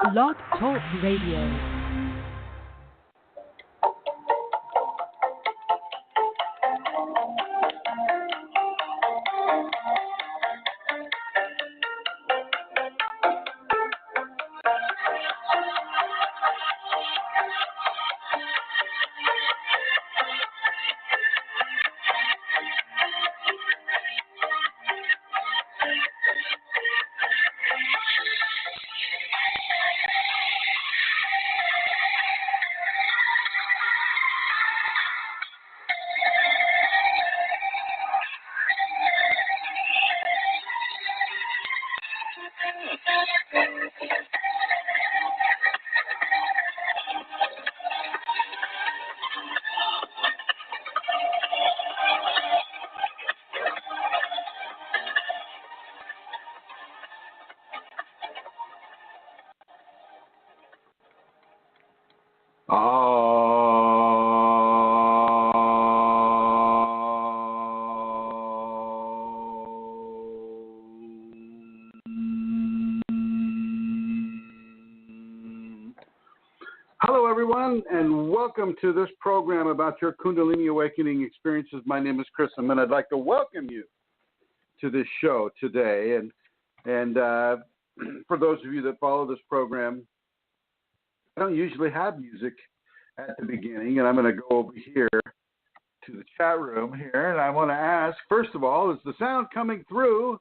Blog Talk Radio. Hello, everyone, and welcome to this program about your Kundalini awakening experiences. My name is Chrism, and I'd like to welcome you to this show today. And for those of you that follow this program, I don't usually have music at the beginning, and I'm going to go over here to the chat room here, and I want to ask, first of all, is the sound coming through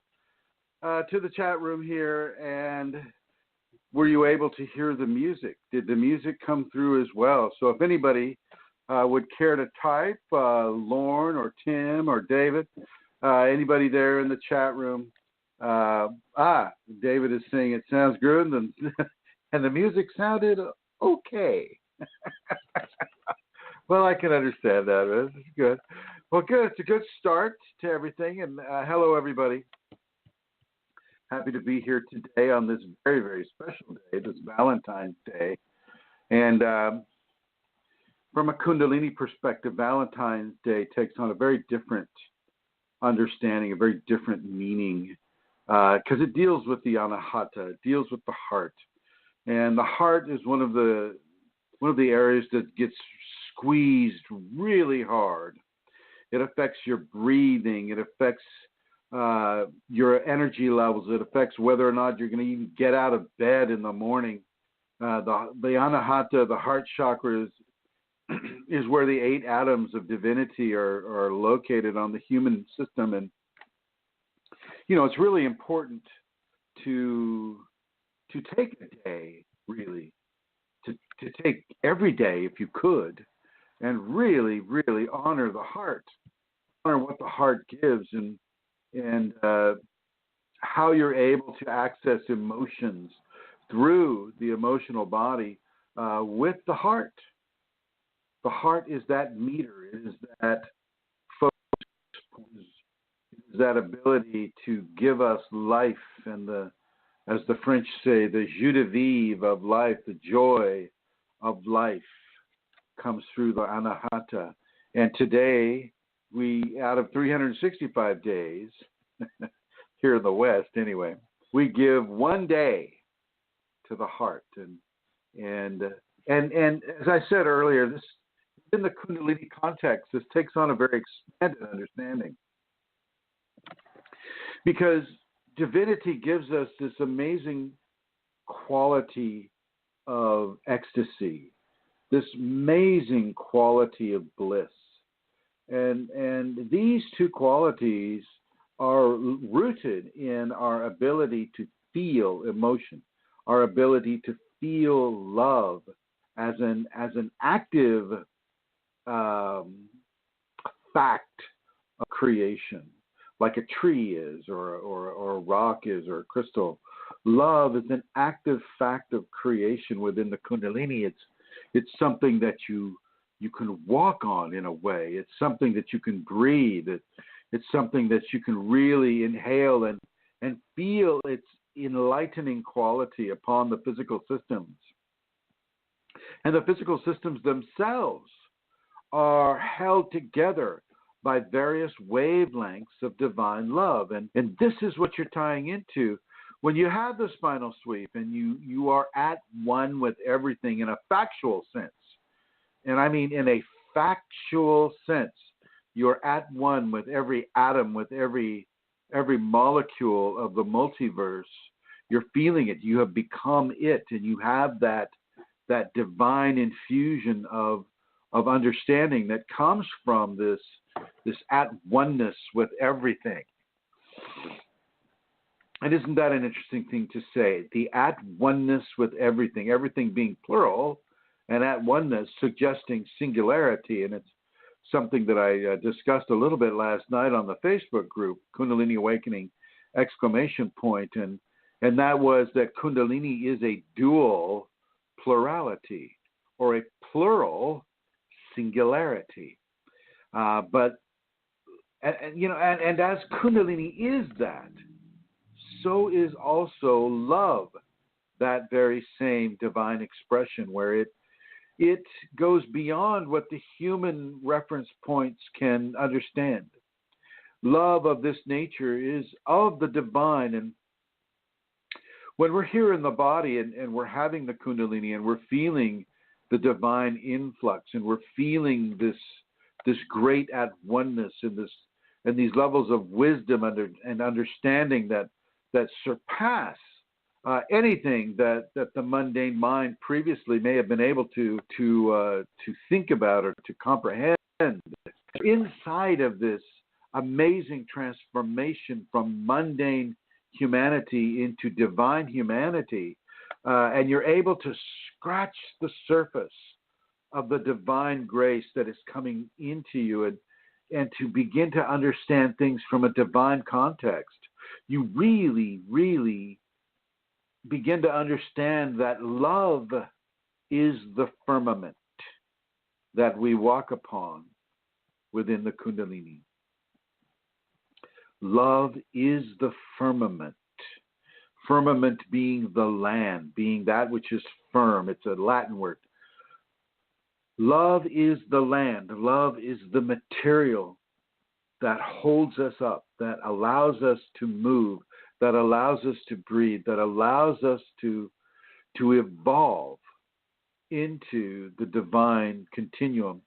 to the chat room here, and were you able to hear the music? Did the music come through as well? So if anybody would care to type, Lorne or Tim or David, anybody there in the chat room, David is saying it sounds good, and the music sounded okay. Well, I can understand that. It's good. Well, good. It's a good start to everything, and hello, everybody. Happy to be here today on this very, very special day, this Valentine's Day. And from a Kundalini perspective, Valentine's Day takes on a very different understanding, a very different meaning, because it deals with the anahata, it deals with the heart. And the heart is one of the areas that gets squeezed really hard. It affects your breathing, it affects your energy levels. It affects whether or not you're going to even get out of bed in the morning. The anahata, the heart chakra, is where the 8 atoms of divinity are located on the human system. And, it's really important to take a day, really, to take every day, if you could, and really, really honor the heart, honor what the heart gives, and how you're able to access emotions through the emotional body with the heart. The heart is that meter. It is that focus. It is that ability to give us life and as the French say, the jus de vivre of life, the joy of life comes through the anahata. And today, we, out of 365 days, here in the West anyway, we give one day to the heart. And as I said earlier, this in the Kundalini context, this takes on a very expanded understanding. Because divinity gives us this amazing quality of ecstasy, this amazing quality of bliss. And these two qualities are rooted in our ability to feel emotion, our ability to feel love as an active fact of creation, like a tree is, or a rock is, or a crystal. Love is an active fact of creation within the Kundalini. It's something that you can walk on in a way. It's something that you can breathe. It's something that you can really inhale and feel its enlightening quality upon the physical systems. And the physical systems themselves are held together by various wavelengths of divine love. And this is what you're tying into When you have the spinal sweep and you are at one with everything in a factual sense, and I mean in a factual sense, you're at one with every atom, with every molecule of the multiverse. You're feeling it. You have become it, and you have that divine infusion of understanding that comes from this at oneness with everything. And isn't that an interesting thing to say? The at oneness with everything, everything being plural, and at oneness suggesting singularity. And it's something that I discussed a little bit last night on the Facebook group, Kundalini Awakening, ! And that was that Kundalini is a dual plurality, or a plural singularity. But as Kundalini is that, so is also love, that very same divine expression, where it goes beyond what the human reference points can understand. Love of this nature is of the divine, and when we're here in the body and we're having the Kundalini and we're feeling the divine influx and we're feeling this great at oneness and these levels of wisdom and understanding that surpass anything that the mundane mind previously may have been able to think about or to comprehend. Inside of this amazing transformation from mundane humanity into divine humanity, and you're able to scratch the surface of the divine grace that is coming into you and to begin to understand things from a divine context. You really, really begin to understand that love is the firmament that we walk upon within the Kundalini. Love is the firmament. Firmament being the land, being that which is firm. It's a Latin word. Love is the land. Love is the material that holds us up, that allows us to move, that allows us to breathe, that allows us to evolve into the divine continuum.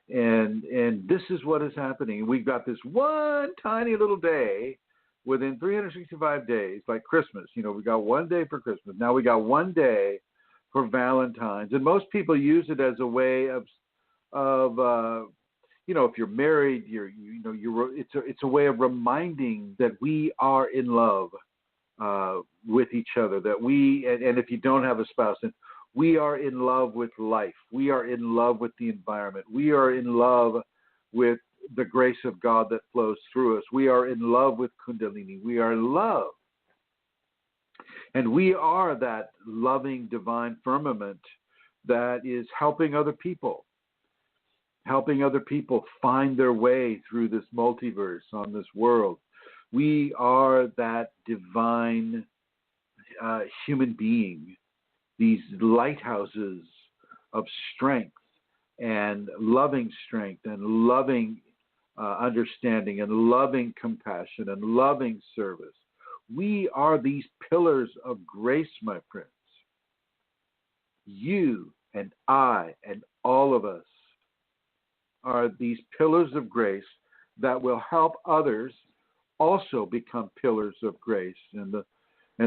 And this is what is happening. We've got this one tiny little day within 365 days, like Christmas. We got one day for Christmas. Now we got one day for Valentines. And most people use it as a way of if you're married, it's a way of reminding that we are in love with each other, that and if you don't have a spouse, then we are in love with life. We are in love with the environment. We are in love with the grace of God that flows through us. We are in love with Kundalini. We are in love. And we are that loving divine firmament that is helping other people find their way through this multiverse on this world. We are that divine human being, these lighthouses of strength and loving understanding and loving compassion and loving service. We are these pillars of grace, my friends. You and I and all of us are these pillars of grace that will help others also become pillars of grace. And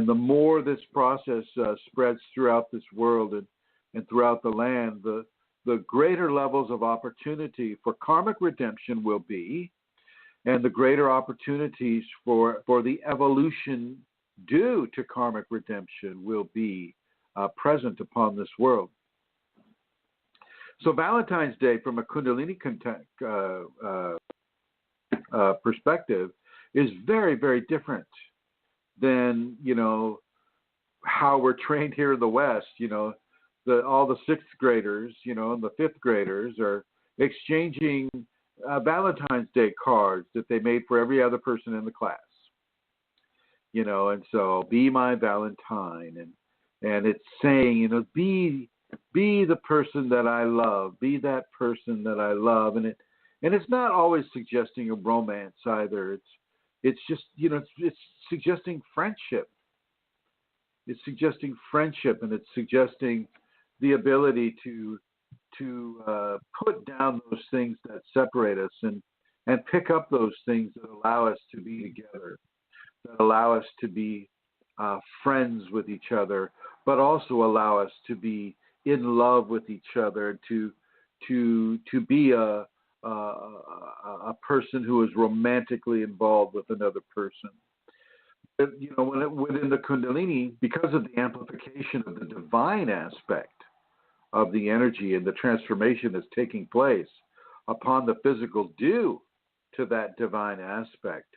the more this process spreads throughout this world and throughout the land, the greater levels of opportunity for karmic redemption will be, and the greater opportunities for the evolution due to karmic redemption will be present upon this world. So Valentine's Day, from a Kundalini perspective, is very, very different than, how we're trained here in the West. All the sixth graders, and the fifth graders are exchanging Valentine's Day cards that they made for every other person in the class. And so be my Valentine, and it's saying, be the person that I love, be that person that I love, and it's not always suggesting a romance either. It's just it's suggesting friendship. It's suggesting friendship, and it's suggesting the ability to put down those things that separate us and pick up those things that allow us to be together, that allow us to be friends with each other, but also allow us to be in love with each other, to be a person who is romantically involved with another person. You know, within the Kundalini, because of the amplification of the divine aspect of the energy and the transformation that's taking place upon the physical due to that divine aspect,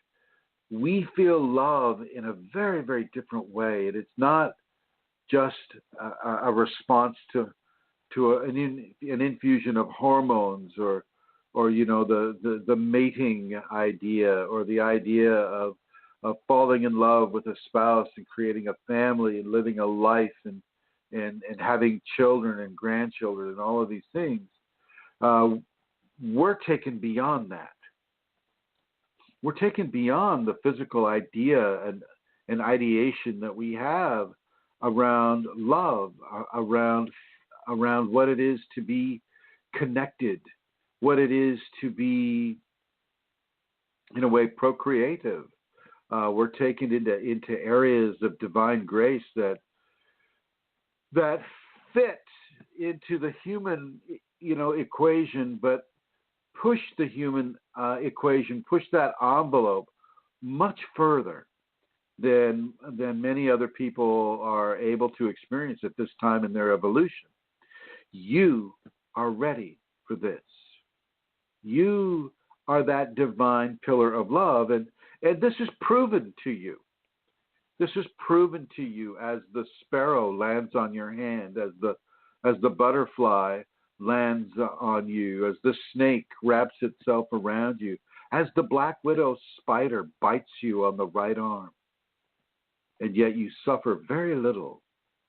we feel love in a very, very different way. And it's not just a response to an infusion of hormones or you know, the mating idea, or the idea of falling in love with a spouse and creating a family and living a life and having children and grandchildren and all of these things. We're taken beyond that. We're taken beyond the physical idea and ideation that we have around love, around what it is to be connected, what it is to be, in a way, procreative. We're taken into areas of divine grace that fit into the human, you know, equation, but push the human equation, push that envelope much further than many other people are able to experience at this time in their evolution. You are ready for this. You are that divine pillar of love, and this is proven to you. This is proven to you as the sparrow lands on your hand, as the butterfly lands on you, as the snake wraps itself around you, as the black widow spider bites you on the right arm, and yet you suffer very little.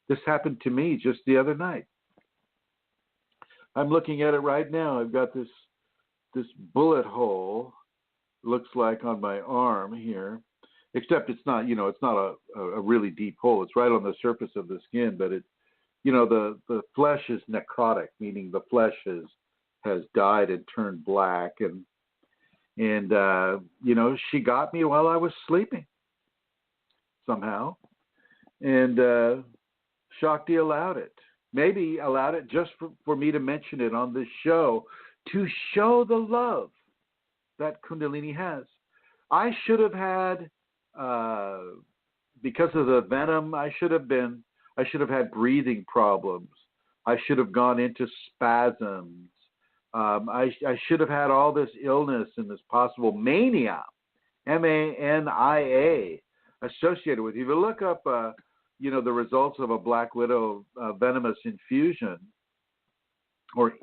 This happened to me just the other night. I'm looking at it right now. I've got this bullet hole, looks like, on my arm here, except it's not, you know, it's not a really deep hole. It's right on the surface of the skin, but it, you know, the flesh is necrotic, meaning the flesh has died and turned black, and you know, she got me while I was sleeping somehow, and Shakti allowed it. Maybe allowed it just for me to mention it on this show, to show the love that Kundalini has. I should have had, because of the venom, I should have had breathing problems. I should have gone into spasms. I should have had all this illness and this possible mania, mania, associated with it. If you look up, you know, the results of a black widow venomous infusion, or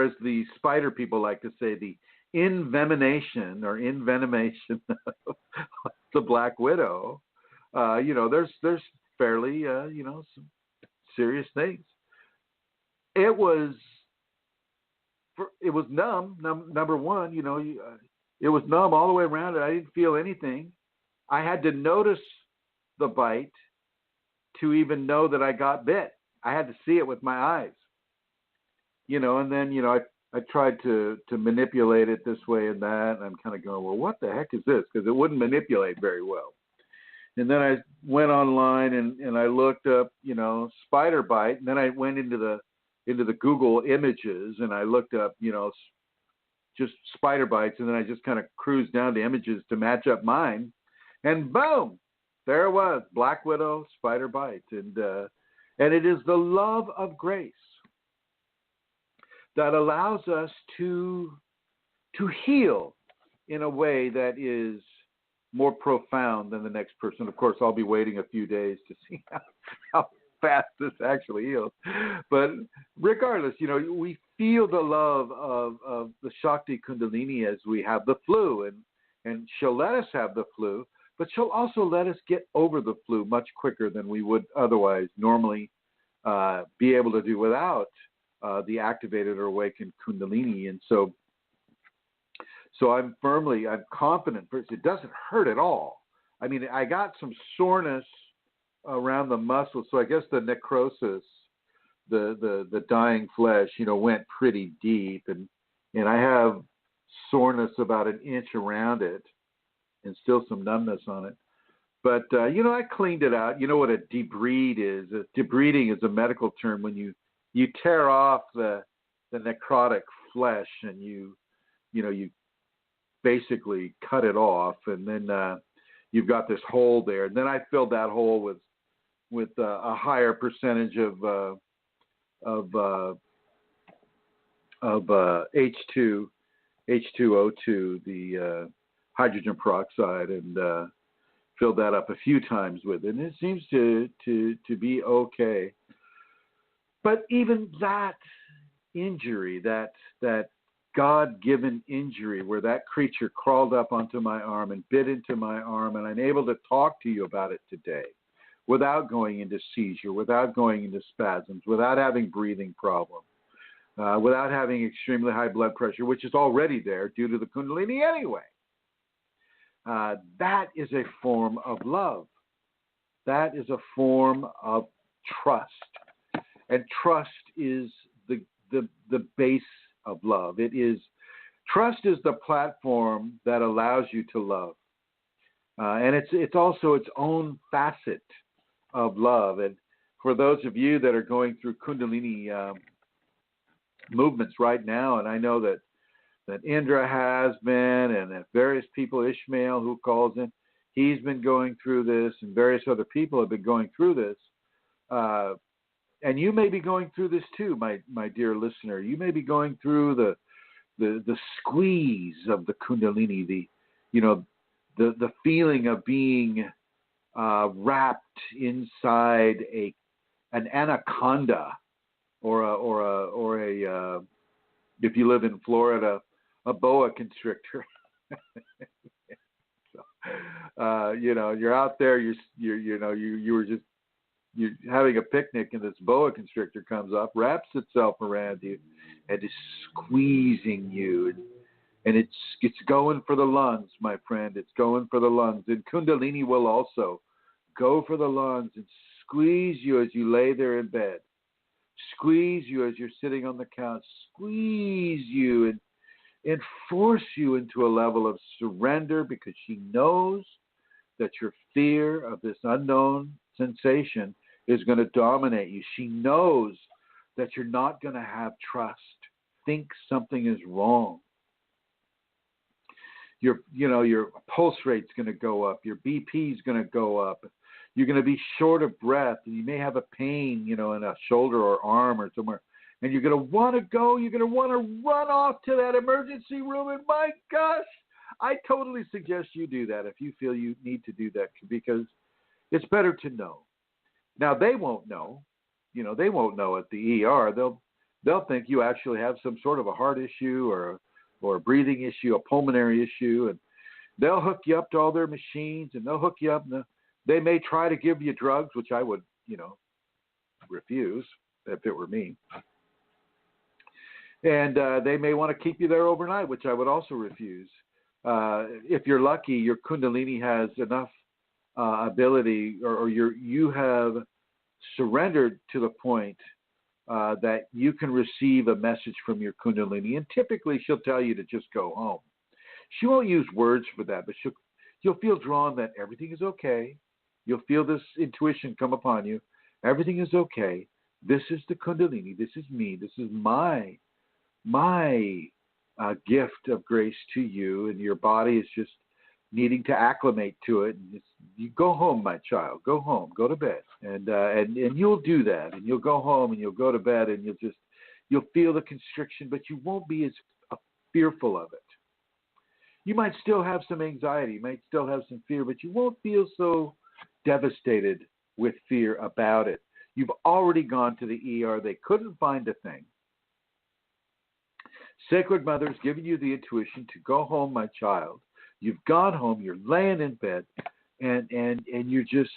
as the spider people like to say, the envenomation of the black widow, you know, there's fairly, you know, some serious things. It was numb. Number one, you know, it was numb all the way around it. I didn't feel anything. I had to notice the bite to even know that I got bit. I had to see it with my eyes, you know, and then, you know, I tried to manipulate it this way and that, and I'm kind of going, well, what the heck is this? Because it wouldn't manipulate very well. And then I went online and I looked up, you know, spider bite, and then I went into the Google images and I looked up, you know, just spider bites, and then I just kind of cruised down to images to match up mine, and boom, there it was, black widow spider bite, and it is the love of grace that allows us to heal in a way that is more profound than the next person. Of course, I'll be waiting a few days to see how fast this actually heals. But regardless, you know, we feel the love of the Shakti Kundalini as we have the flu, and she'll let us have the flu, but she'll also let us get over the flu much quicker than we would otherwise normally be able to do without the activated or awakened Kundalini. And so I'm confident. It doesn't hurt at all. I mean, I got some soreness around the muscle. So I guess the necrosis, the dying flesh, went pretty deep, and I have soreness about an inch around it, and still some numbness on it. But I cleaned it out. You know what a debride is? Debriding is a medical term when you tear off the necrotic flesh, and you basically cut it off, and then you've got this hole there. And then I filled that hole with a higher percentage of H2O2, the hydrogen peroxide, and filled that up a few times with it. And it seems to be okay. But even that injury, that God-given injury where that creature crawled up onto my arm and bit into my arm, and I'm able to talk to you about it today without going into seizure, without going into spasms, without having breathing problems, without having extremely high blood pressure, which is already there due to the Kundalini anyway. That is a form of love. That is a form of trust. And trust is the base of love. Trust is the platform that allows you to love. And it's also its own facet of love. And for those of you that are going through Kundalini movements right now, and I know that Indra has been, and that various people, Ishmael who calls in, he's been going through this, and various other people have been going through this. And you may be going through this too, my dear listener. You may be going through the squeeze of the Kundalini, the feeling of being wrapped inside an anaconda, or a if you live in Florida, a boa constrictor. So, you're out there, you were just, you're having a picnic, and this boa constrictor comes up, wraps itself around you, and is squeezing you, and it's going for the lungs, my friend. It's going for the lungs. And Kundalini will also go for the lungs and squeeze you as you lay there in bed, squeeze you as you're sitting on the couch, squeeze you and force you into a level of surrender, because she knows that your fear of this unknown sensation is going to dominate you. She knows that you're not going to have trust. Think something is wrong. Your pulse rate's going to go up. Your BP is going to go up. You're going to be short of breath, and you may have a pain, in a shoulder or arm or somewhere. And you're going to want to go. You're going to want to run off to that emergency room. And my gosh, I totally suggest you do that if you feel you need to do that, because it's better to know. Now, they won't know. They won't know at the ER. They'll think you actually have some sort of a heart issue or a breathing issue, a pulmonary issue, and they'll hook you up to all their machines, and they'll hook you up. And they may try to give you drugs, which I would, refuse if it were me. And they may want to keep you there overnight, which I would also refuse. If you're lucky, your Kundalini has enough ability, or you have surrendered to the point that you can receive a message from your Kundalini. And typically she'll tell you to just go home. She won't use words for that, but you'll feel drawn that everything is okay. You'll feel this intuition come upon you. Everything is okay. This is the Kundalini. This is me. This is my gift of grace to you, and your body is just needing to acclimate to it. And you go home, my child. Go home. Go to bed. And you'll do that. And you'll go home and you'll go to bed, and you'll feel the constriction, but you won't be as fearful of it. You might still have some anxiety. You might still have some fear, but you won't feel so devastated with fear about it. You've already gone to the ER. They couldn't find a thing. Sacred Mother's giving you the intuition to go home, my child. You've gone home. You're laying in bed, and you're just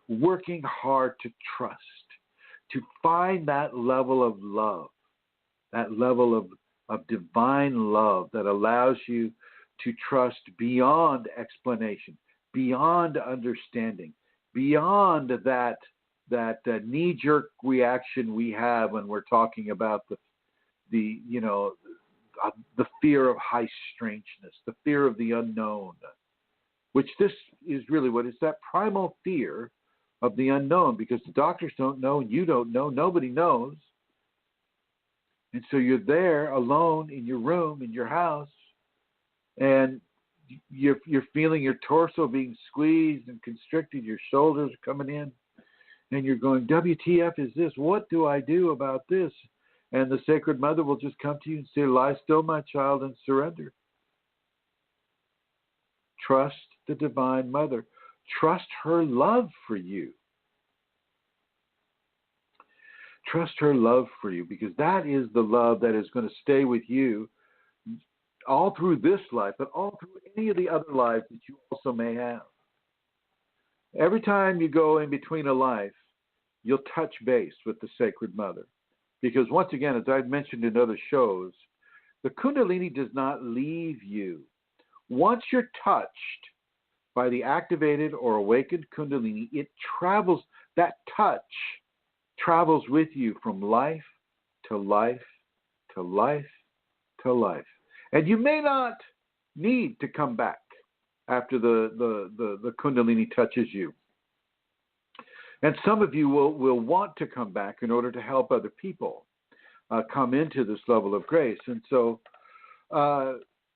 working hard to trust, to find that level of love, that level of divine love that allows you to trust beyond explanation, beyond understanding, beyond that knee-jerk reaction we have when we're talking about the fear of high strangeness, the fear of the unknown, which this is really what is, that primal fear of the unknown, because the doctors don't know and you don't know, nobody knows. And so you're there alone in your room, in your house, and you're feeling your torso being squeezed and constricted, your shoulders are coming in, and you're going, WTF is this? What do I do about this? And the Sacred Mother will just come to you and say, lie still, my child, and surrender. Trust the Divine Mother. Trust her love for you. Trust her love for you, because that is the love that is going to stay with you all through this life, but all through any of the other lives that you also may have. Every time you go in between a life, you'll touch base with the Sacred Mother. Because once again, as I've mentioned in other shows, the Kundalini does not leave you. Once you're touched by the activated or awakened Kundalini, it travels, that touch travels with you from life to life to life to life. And you may not need to come back after the Kundalini touches you. And some of you will want to come back in order to help other people come into this level of grace. And so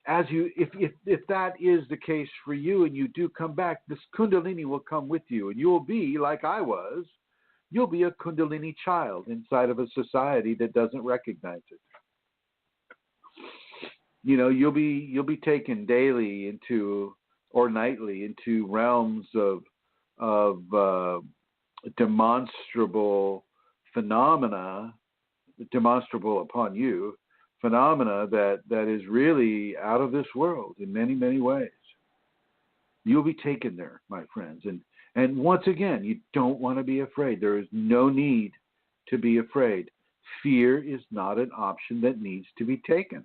if that is the case for you and you do come back, this Kundalini will come with you, and you will be like I was. You'll be a Kundalini child inside of a society that doesn't recognize it. You know, you'll be taken daily into, or nightly, into realms of demonstrable phenomena, demonstrable upon you, phenomena that is really out of this world in many, many ways. You'll be taken there, my friends. And once again, you don't want to be afraid. There is no need to be afraid. Fear is not an option that needs to be taken,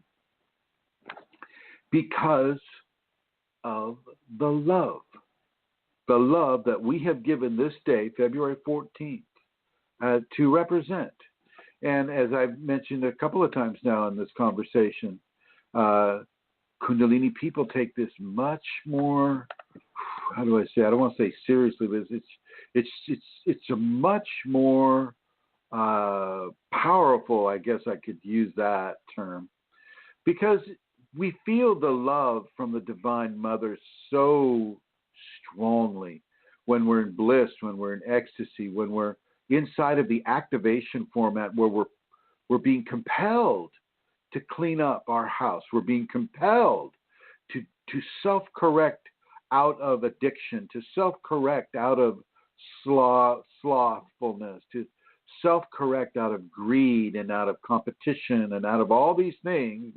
because of the love that we have given this day, February 14th, to represent. And as I've mentioned a couple of times now in this conversation, Kundalini people take this much more, how do I say? I don't want to say seriously, but it's a much more powerful, I guess I could use that term, because we feel the love from the Divine Mother so strongly when we're in bliss, when we're in ecstasy, when we're inside of the activation format where we're being compelled to clean up our house. We're being compelled to self-correct out of addiction, to self-correct out of slothfulness, to self-correct out of greed and out of competition and out of all these things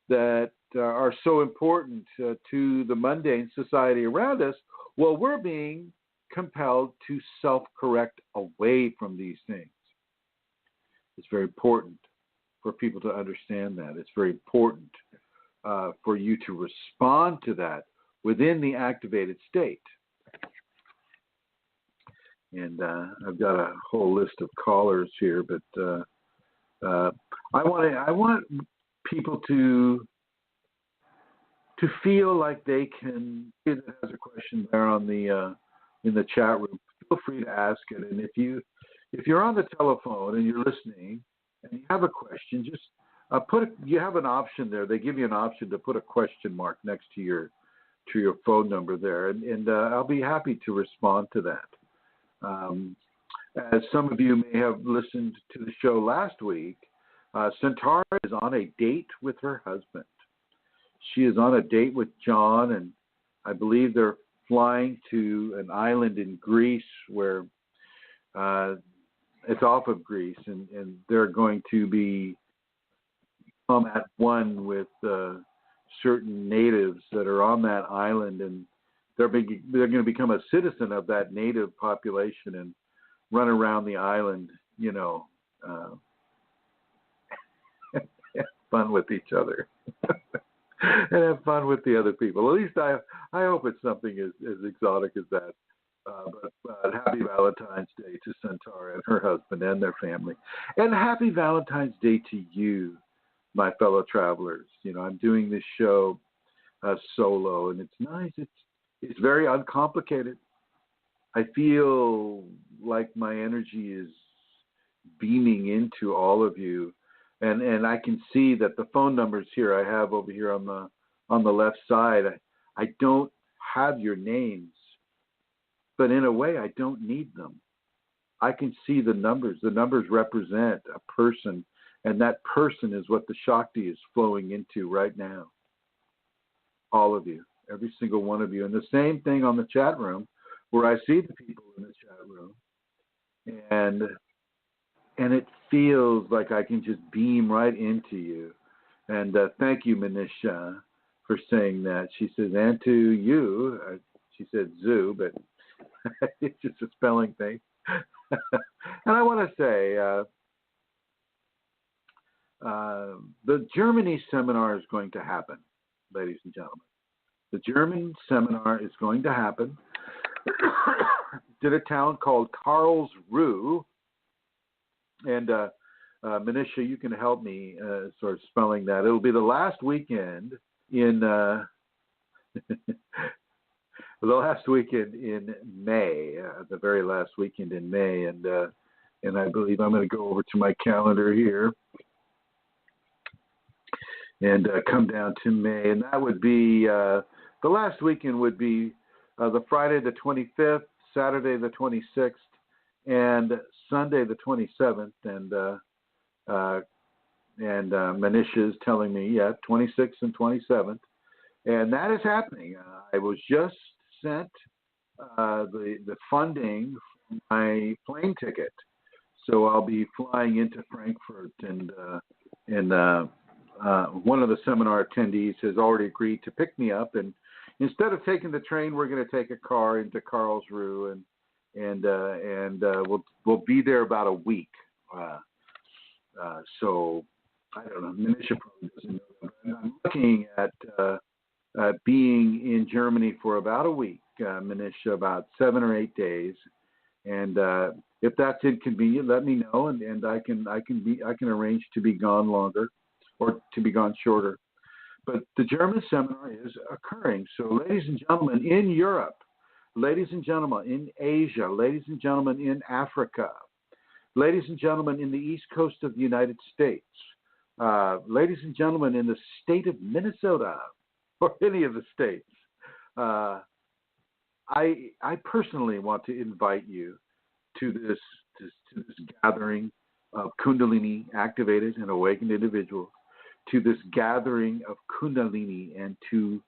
that are so important to the mundane society around us. Well, we're being compelled to self-correct away from these things. It's very important for people to understand that. It's very important for you to respond to that within the activated state. And I've got a whole list of callers here, but I want people to feel like they can. If has a question there on the in the chat room, feel free to ask it. And if you're on the telephone and you're listening and you have a question, just you have an option there. They give you an option to put a question mark next to your phone number there, and I'll be happy to respond to that. As some of you may have listened to the show last week, Centaura is on a date with her husband. She is on a date with John, and I believe they're flying to an island in Greece where it's off of Greece, and they're going to become at one with certain natives that are on that island, and they're going to become a citizen of that native population and run around the island, have fun with each other and have fun with the other people. At least I hope it's something as exotic as that. but happy Valentine's Day to Centaura and her husband and their family. And happy Valentine's Day to you, my fellow travelers. I'm doing this show solo, and it's nice. It's very uncomplicated. I feel like my energy is beaming into all of you, and I can see that the phone numbers here I have over here on the left side. I don't have your names, but in a way I don't need them. I can see the numbers. The numbers represent a person, and that person is what the Shakti is flowing into right now. All of you, every single one of you. And the same thing on the chat room, where I see the people in the chat room, and it feels like I can just beam right into you. And thank you, Manisha, for saying that. She says, and to you, she said zoo, but it's just a spelling thing. And I want to say, the Germany seminar is going to happen, ladies and gentlemen. The German seminar is going to happen. Did a town called Karlsruhe, and Manisha, you can help me sort of spelling that. It'll be the last weekend in May, the very last weekend in May, and I believe I'm going to go over to my calendar here and come down to May, and that would be the last weekend would be the Friday the 25th, Saturday the 26th, and Sunday the 27th, and Manisha is telling me, 26th and 27th, and that is happening. I was just sent the funding for my plane ticket, so I'll be flying into Frankfurt, and one of the seminar attendees has already agreed to pick me up, and instead of taking the train, we're going to take a car into Karlsruhe, and we'll be there about a week. So I don't know. Manisha probably doesn't know that. I'm looking at being in Germany for about a week, Manisha, about 7 or 8 days, and if that's inconvenient, let me know, and I can arrange to be gone longer or to be gone shorter. But the German seminar is occurring. So, ladies and gentlemen, in Europe, ladies and gentlemen, in Asia, ladies and gentlemen, in Africa, ladies and gentlemen, in the East Coast of the United States, ladies and gentlemen, in the state of Minnesota, or any of the states, I personally want to invite you to this gathering of Kundalini activated and awakened individuals, to this gathering of Kundalini, and to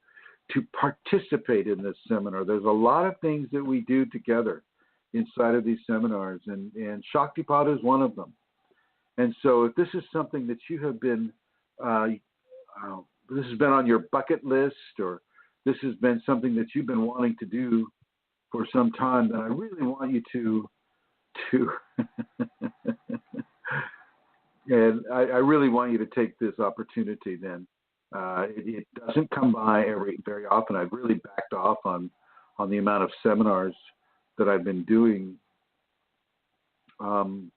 participate in this seminar. There's a lot of things that we do together inside of these seminars, and Shaktipat is one of them. And so if this is something that you have been, this has been on your bucket list, or this has been something that you've been wanting to do for some time, then I really want you to and I really want you to take this opportunity then. It doesn't come by very often. I've really backed off on the amount of seminars that I've been doing. And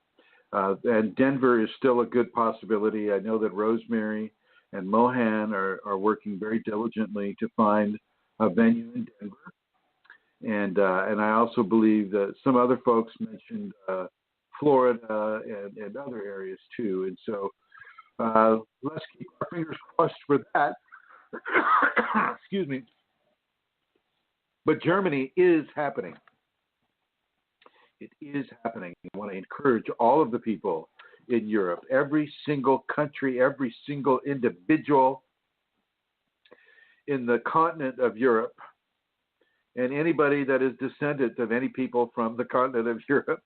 Denver is still a good possibility. I know that Rosemary and Mohan are working very diligently to find a venue in Denver. And I also believe that some other folks mentioned Florida and other areas too. And so let's keep our fingers crossed for that. Excuse me. But Germany is happening. It is happening. I want to encourage all of the people in Europe, every single country, every single individual in the continent of Europe, and anybody that is descendant of any people from the continent of Europe,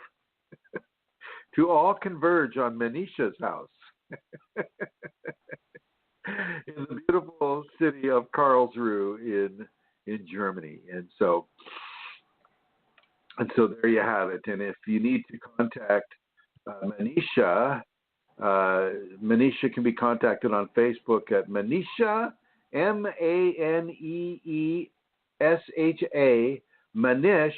to all converge on Manisha's house in the beautiful city of Karlsruhe in Germany. And so there you have it. And if you need to contact Manisha, Manisha can be contacted on Facebook at Manisha, Maneesha, Manish,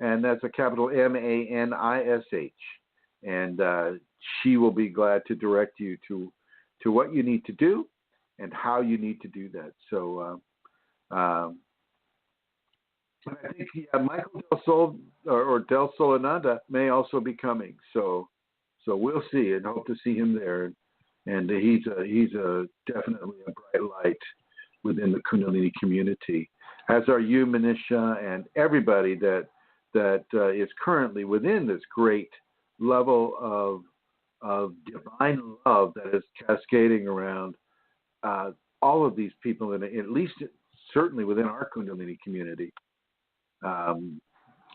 and that's a capital Manish. And she will be glad to direct you to what you need to do and how you need to do that. So I think Michael Del Sol or Del Solananda may also be coming. So we'll see and hope to see him there. And he's definitely a bright light within the Kundalini community, as are you, Manisha, and everybody that is currently within this great level of divine love that is cascading around all of these people, and at least certainly within our Kundalini community.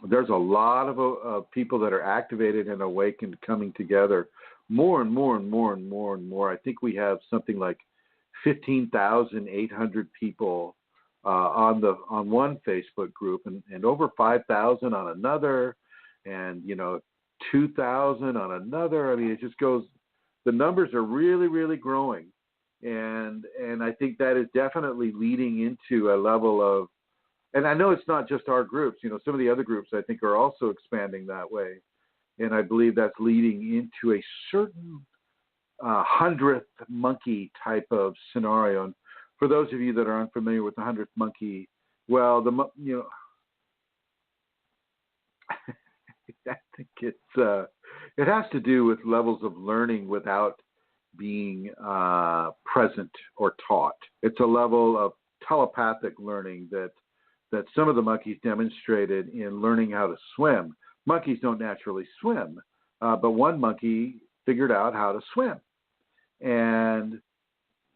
There's a lot of people that are activated and awakened coming together more and more and more and more and more. I think we have something like 15,800 people on one Facebook group, and over 5,000 on another, and 2,000 on another. I mean, it just goes. The numbers are really, really growing, and I think that is definitely leading into a level of. And I know it's not just our groups. Some of the other groups I think are also expanding that way, and I believe that's leading into a certain 100th monkey type of scenario. And for those of you that are unfamiliar with the 100th monkey, well, I think it has to do with levels of learning without being present or taught. It's a level of telepathic learning that some of the monkeys demonstrated in learning how to swim. Monkeys don't naturally swim, but one monkey figured out how to swim, and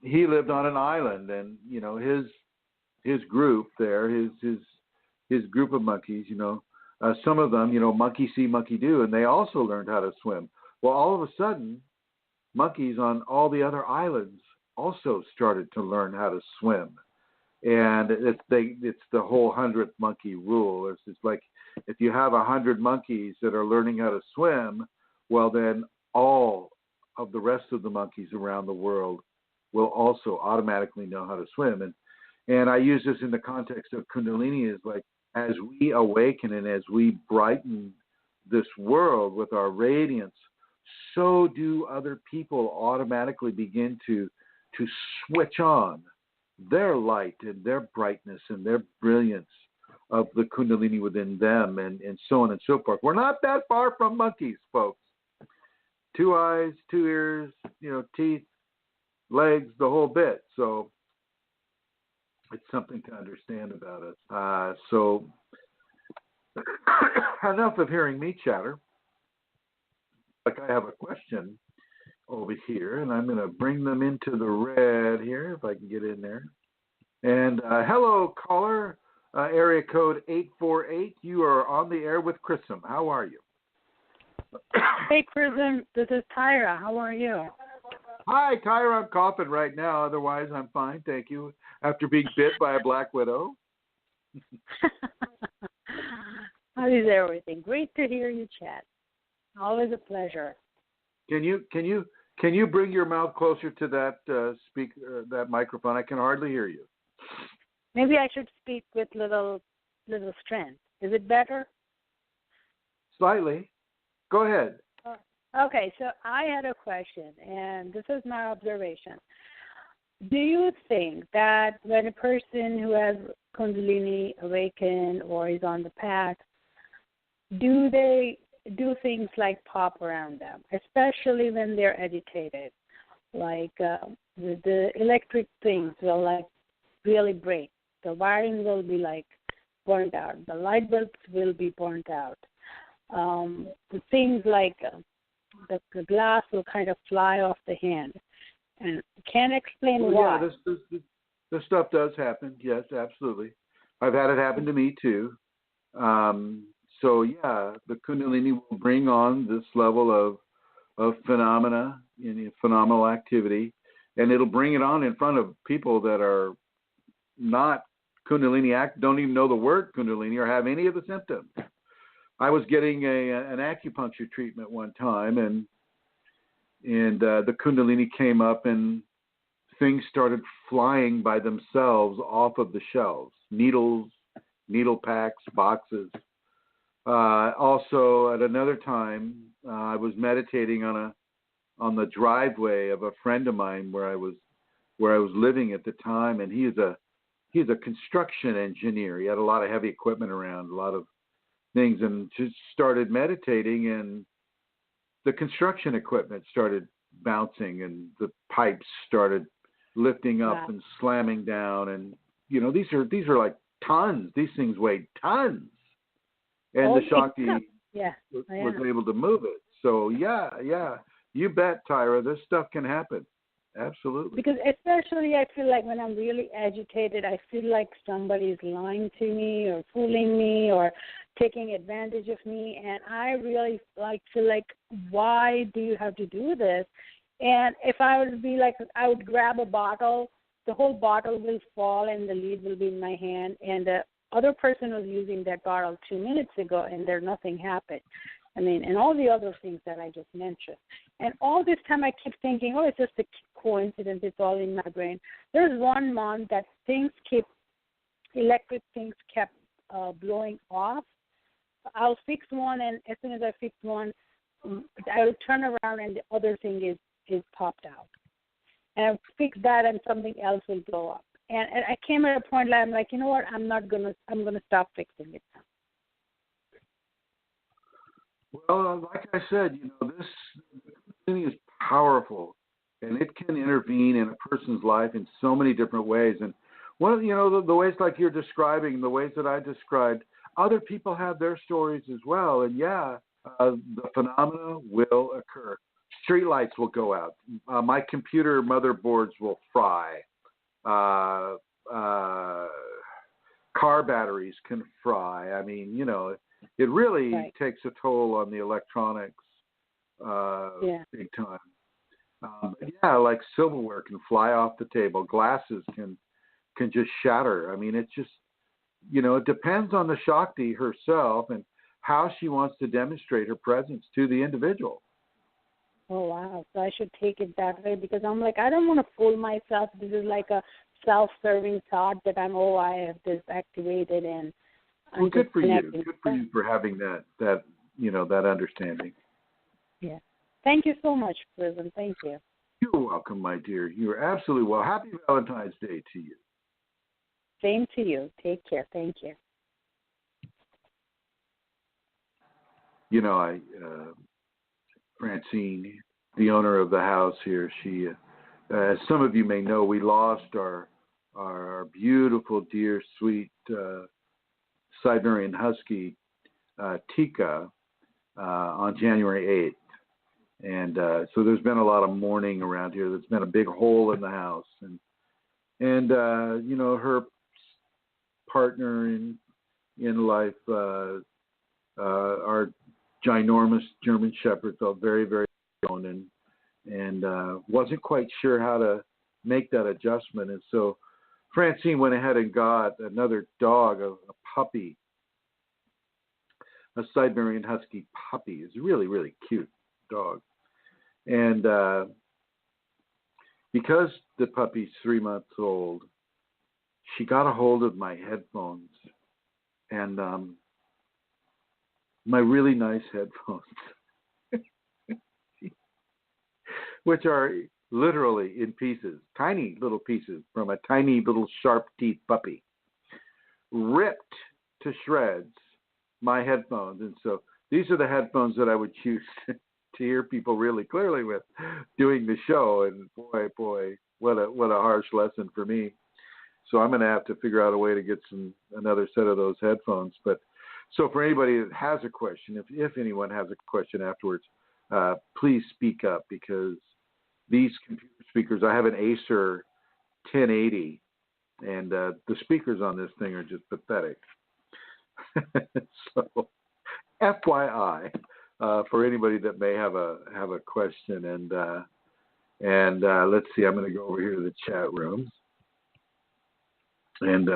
he lived on an island, and his group there, his group of monkeys, some of them, monkey see, monkey do, and they also learned how to swim. Well, all of a sudden, monkeys on all the other islands also started to learn how to swim. And it's the whole 100th monkey rule. It's just like if you have 100 monkeys that are learning how to swim, well, then all of the rest of the monkeys around the world will also automatically know how to swim. And I use this in the context of Kundalini, is like as we awaken and as we brighten this world with our radiance, so do other people automatically begin to switch on their light and their brightness and their brilliance of the Kundalini within them, and so on and so forth. We're not that far from monkeys, folks. 2 eyes, 2 ears, teeth, legs, the whole bit. So it's something to understand about us. So enough of hearing me chatter. Like I have a question over here, and I'm going to bring them into the red here, if I can get in there. And hello, caller, area code 848. You are on the air with Chrism. How are you? Hey, Chrism, this is Tyra. How are you? Hi, Tyra. I'm coughing right now. Otherwise, I'm fine. Thank you. After being bit by a black widow. How is everything? Great to hear you chat. Always a pleasure. Can you bring your mouth closer to that that microphone? I can hardly hear you. Maybe I should speak with little strength. Is it better? Slightly. Go ahead. Okay, so I had a question, and this is my observation. Do you think that when a person who has Kundalini awakened or is on the path, do they do things like pop around them, especially when they're agitated? Like the electric things will like really break. The wiring will be like burnt out. The light bulbs will be burnt out. The things like the glass will kind of fly off the hand. And can't explain why. Yeah, this stuff does happen. Yes, absolutely. I've had it happen to me too. So yeah, the Kundalini will bring on this level of phenomena, phenomenal activity, and it'll bring it on in front of people that are not Kundalini don't even know the word Kundalini or have any of the symptoms. I was getting an acupuncture treatment one time, and the Kundalini came up, and things started flying by themselves off of the shelves. Needles, needle packs, boxes. Also, at another time, I was meditating on the driveway of a friend of mine where I was living at the time, and he's a construction engineer. He had a lot of heavy equipment around, a lot of things, and just started meditating, and the construction equipment started bouncing, and the pipes started lifting up and slamming down, and these are like tons. These things weigh tons, and the Shakti was able to move it. So yeah, you bet, Tyra. This stuff can happen. Absolutely. Because especially I feel like when I'm really agitated, I feel like somebody's lying to me or fooling me or taking advantage of me, and I really feel like, why do you have to do this? And if I would be like, I would grab a bottle, the whole bottle will fall and the lid will be in my hand, and the other person was using that bottle 2 minutes ago, and nothing happened. I mean, and all the other things that I just mentioned. And all this time I keep thinking, it's just a coincidence. It's all in my brain. There's 1 month that electric things kept blowing off. I'll fix one, and as soon as I fix one, I will turn around and the other thing is popped out. And I'll fix that and something else will blow up. And I came at a point where I'm like, you know what, I'm going to stop fixing it now. Well, like I said, this thing is powerful, and it can intervene in a person's life in so many different ways. And one of the ways like you're describing, the ways that I described, other people have their stories as well. And the phenomena will occur. Street lights will go out. My computer motherboards will fry. Car batteries can fry. I mean, it really takes a toll on the electronics big time. Like silverware can fly off the table. Glasses can just shatter. I mean, it's just, it depends on the Shakti herself and how she wants to demonstrate her presence to the individual. Oh, wow. So I should take it that way, because I'm like, I don't want to fool myself. This is like a self-serving thought that I have this activated, and well, good for you. Good for you for having that understanding. Yeah. Thank you so much, Chrism. Thank you. You're welcome, my dear. You're absolutely well. Happy Valentine's Day to you. Same to you. Take care. Thank you. Francine, the owner of the house here, she, as some of you may know, we lost our beautiful, dear, sweet Siberian Husky, Tika, on January 8th. And so there's been a lot of mourning around here. There's been a big hole in the house. And her partner in life, our ginormous German Shepherd, felt very, very alone and wasn't quite sure how to make that adjustment. And so Francine went ahead and got another dog, a puppy, a Siberian Husky puppy. It's a really, really cute dog. And because the puppy's 3 months old, she got a hold of my headphones and my really nice headphones, which are literally in pieces, tiny little pieces from a tiny little sharp teeth puppy, ripped to shreds my headphones. And so these are the headphones that I would choose to hear people really clearly with doing the show. And boy, what a harsh lesson for me. So I'm going to have to figure out a way to get another set of those headphones. But so for anybody that has a question, if anyone has a question afterwards, please speak up, because these computer speakers, I have an Acer 1080, and the speakers on this thing are just pathetic. So FYI, for anybody that may have a question, and let's see, I'm going to go over here to the chat room. And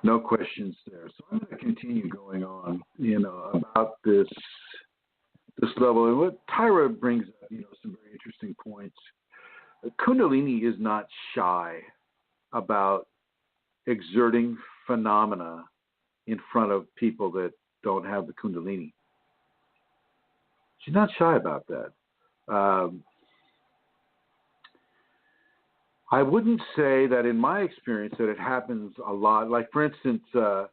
no questions there. So I'm going to continue going on, about this level. And what Tyra brings up, some very interesting points. Kundalini is not shy about exerting phenomena in front of people that don't have the Kundalini. She's not shy about that. I wouldn't say that in my experience that it happens a lot. Like, for instance, the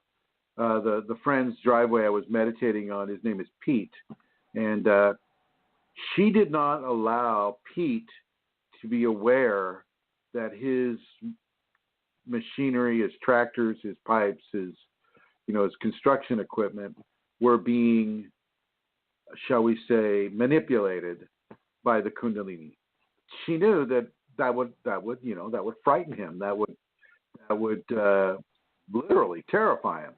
friend's driveway I was meditating on, his name is Pete, and she did not allow Pete to be aware that his machinery, his tractors, his pipes, his construction equipment were being, shall we say, manipulated by the Kundalini. She knew that would frighten him. That would literally terrify him.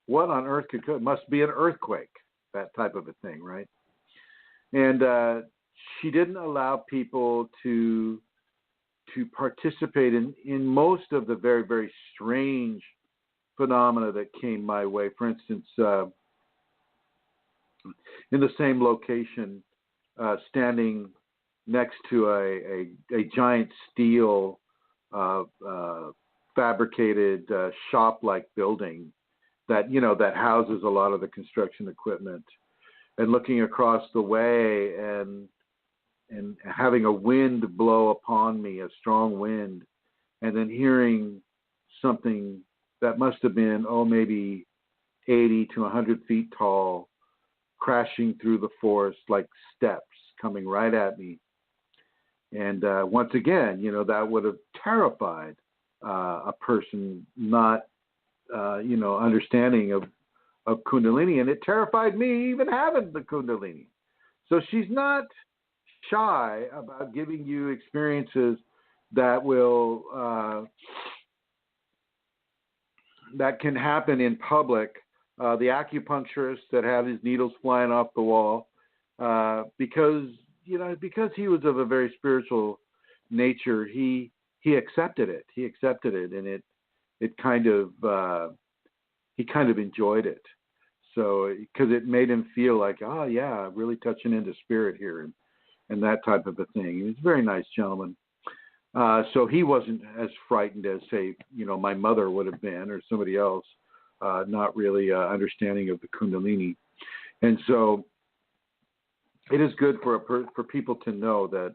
What on earth could must be an earthquake, that type of a thing, right? And she didn't allow people to participate in most of the very, very strange phenomena that came my way. For instance, in the same location, standing next to a giant steel fabricated shop-like building that houses a lot of the construction equipment, and looking across the way and having a wind blow upon me, a strong wind, and then hearing something that must have been, maybe 80 to 100 feet tall, crashing through the forest like steps coming right at me. And once again, that would have terrified a person not, understanding of Kundalini, and it terrified me even having the Kundalini. So she's not shy about giving you experiences that will that can happen in public. The acupuncturist that had his needles flying off the wall, because he was of a very spiritual nature, he accepted it. He accepted it, and it kind of he kind of enjoyed it. So, because it made him feel like, really touching into spirit here, and that type of a thing. He was a very nice gentleman. So he wasn't as frightened as, say, my mother would have been, or somebody else, not really understanding of the Kundalini. And so it is good for people to know that,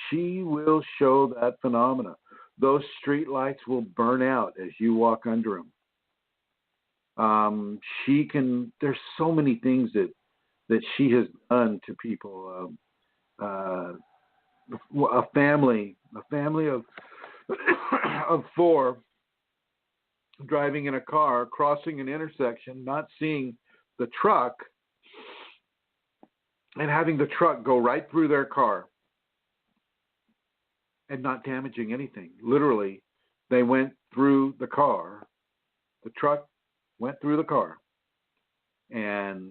she will show that phenomena. Those street lights will burn out as you walk under them. There's so many things that she has done to people. A family of of 4 driving in a car, crossing an intersection, not seeing the truck, and having the truck go right through their car and not damaging anything. Literally, they went through the car. The truck went through the car, and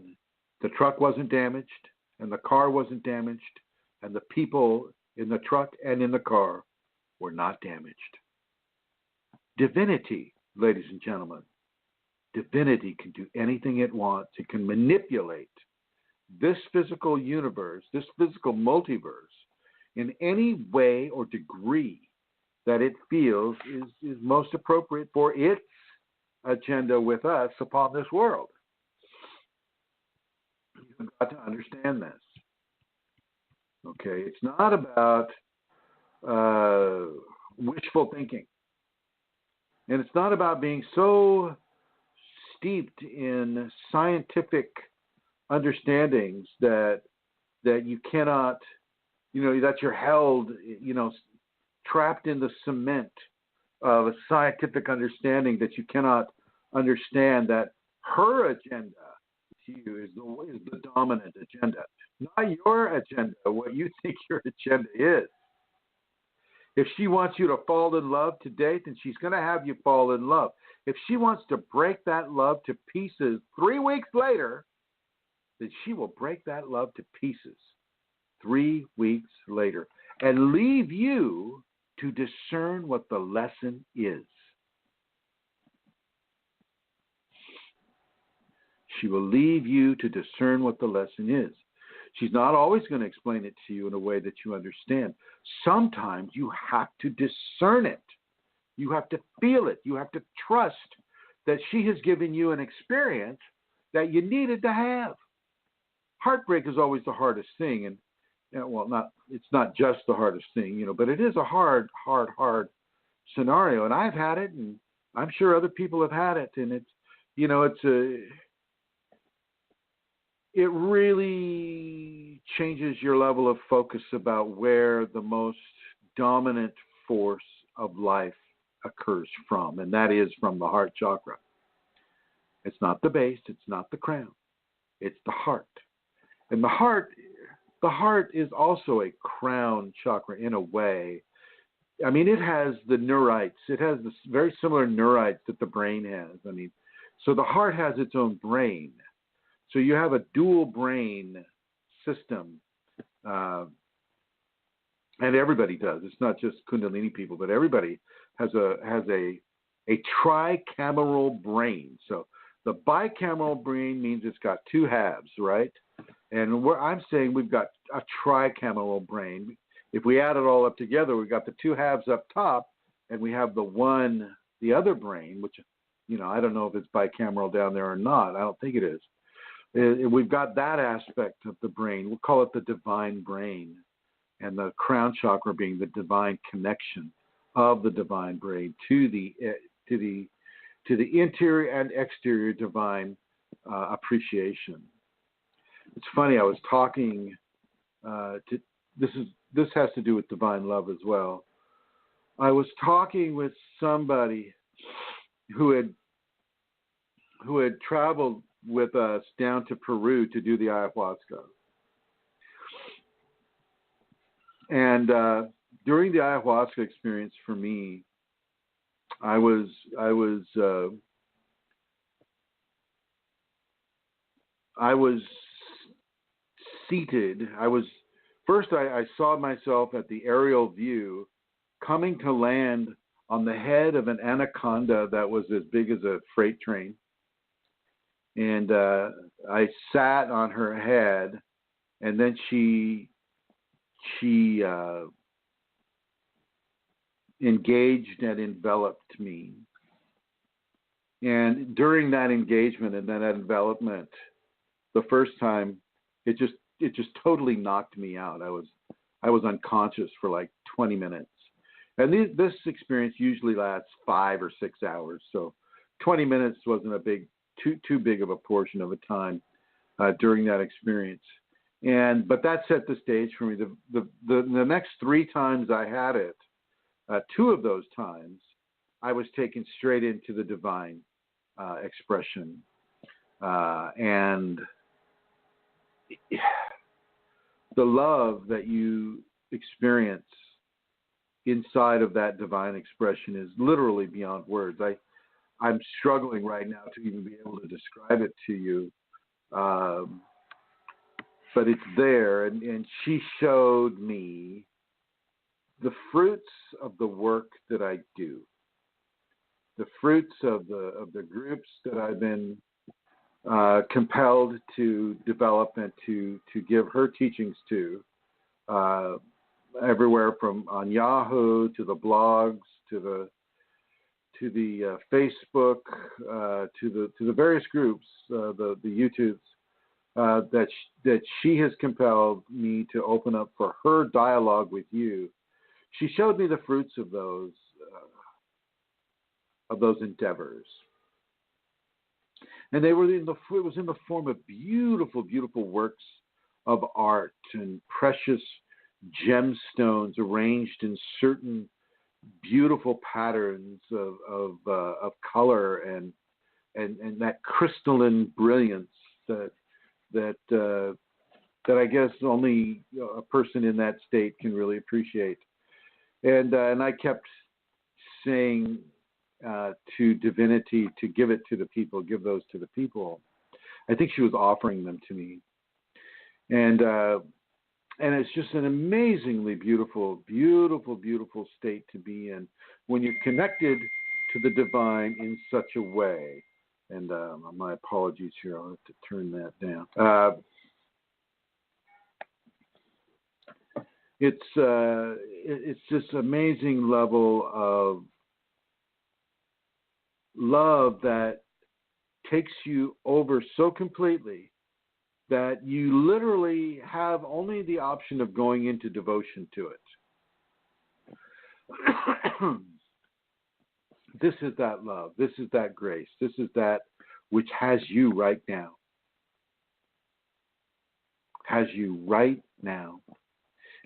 the truck wasn't damaged, and the car wasn't damaged, and the people in the truck and in the car were not damaged. Divinity, ladies and gentlemen, divinity can do anything it wants. It can manipulate this physical universe, this physical multiverse, in any way or degree that it feels is most appropriate for its agenda with us upon this world. You've got to understand this. Okay, it's not about wishful thinking. And it's not about being so steeped in scientific understandings that you cannot, that you're held, trapped in the cement of a scientific understanding that you cannot understand that her agenda to you is the dominant agenda, not your agenda, what you think your agenda is. If she wants you to fall in love today, then she's going to have you fall in love. If she wants to break that love to pieces 3 weeks later, then she will break that love to pieces 3 weeks later and leave you to discern what the lesson is. She will leave you to discern what the lesson is. She's not always going to explain it to you in a way that you understand. Sometimes you have to discern it. You have to feel it. You have to trust that she has given you an experience that you needed to have. Heartbreak is always the hardest thing, and it's not just the hardest thing, but it is a hard scenario. And I've had it, and I'm sure other people have had it, and it really changes your level of focus about where the most dominant force of life occurs from, and that is from the heart chakra. It's not the base, it's not the crown, it's the heart. And the heart is also a crown chakra in a way. I mean, it has the neurites. It has the very similar neurites that the brain has. I mean, so the heart has its own brain. So you have a dual brain system, and everybody does. It's not just Kundalini people, but everybody has a tricameral brain. So the bicameral brain means it's got two halves, right? And I'm saying we've got a tricameral brain. If we add it all up together, we've got the two halves up top, and we have the other brain, which, I don't know if it's bicameral down there or not. I don't think it is. We've got that aspect of the brain. We'll call it the divine brain, and the crown chakra being the divine connection of the divine brain to the interior and exterior divine appreciation. It's funny. I was talking this has to do with divine love as well. I was talking with somebody who had traveled with us down to Peru to do the ayahuasca. And during the ayahuasca experience for me, I was seated. I saw myself at the aerial view coming to land on the head of an anaconda that was as big as a freight train. And I sat on her head, and then she engaged and enveloped me. And during that engagement and that envelopment, the first time, it just totally knocked me out. I was unconscious for like 20 minutes. And this experience usually lasts 5 or 6 hours. So 20 minutes wasn't too big of a portion of a time during that experience. But that set the stage for me. The next 3 times I had it, 2 of those times, I was taken straight into the divine expression. And the love that you experience inside of that divine expression is literally beyond words. I'm struggling right now to even be able to describe it to you, but it's there. And she showed me the fruits of the work that I do, the fruits of the groups that I've been compelled to develop and to give her teachings to, everywhere from on Yahoo to the blogs to the Facebook to the various groups, the YouTubes that she has compelled me to open up for her dialogue with you. She showed me the fruits of those endeavors. And it was in the form of beautiful, beautiful works of art and precious gemstones arranged in certain beautiful patterns of color and that crystalline brilliance that I guess only a person in that state can really appreciate. And I kept saying to divinity to give it to the people, give those to the people. I think she was offering them to me. And it's just an amazingly beautiful, beautiful, beautiful state to be in when you're connected to the divine in such a way. And my apologies here, I'll have to turn that down. It's just amazing level love that takes you over so completely that you literally have only the option of going into devotion to it. This is that love. This is that grace. This is that which has you right now. Has you right now.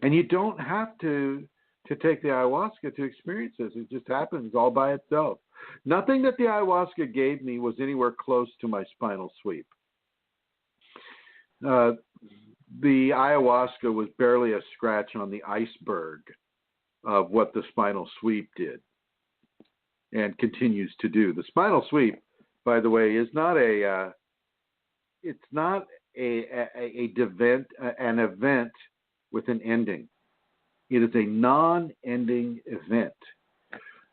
And you don't have to take the ayahuasca to experience this. It just happens all by itself. Nothing that the ayahuasca gave me was anywhere close to my spinal sweep. The ayahuasca was barely a scratch on the iceberg of what the spinal sweep did and continues to do. The spinal sweep, by the way, is not an event with an ending. It is a non-ending event.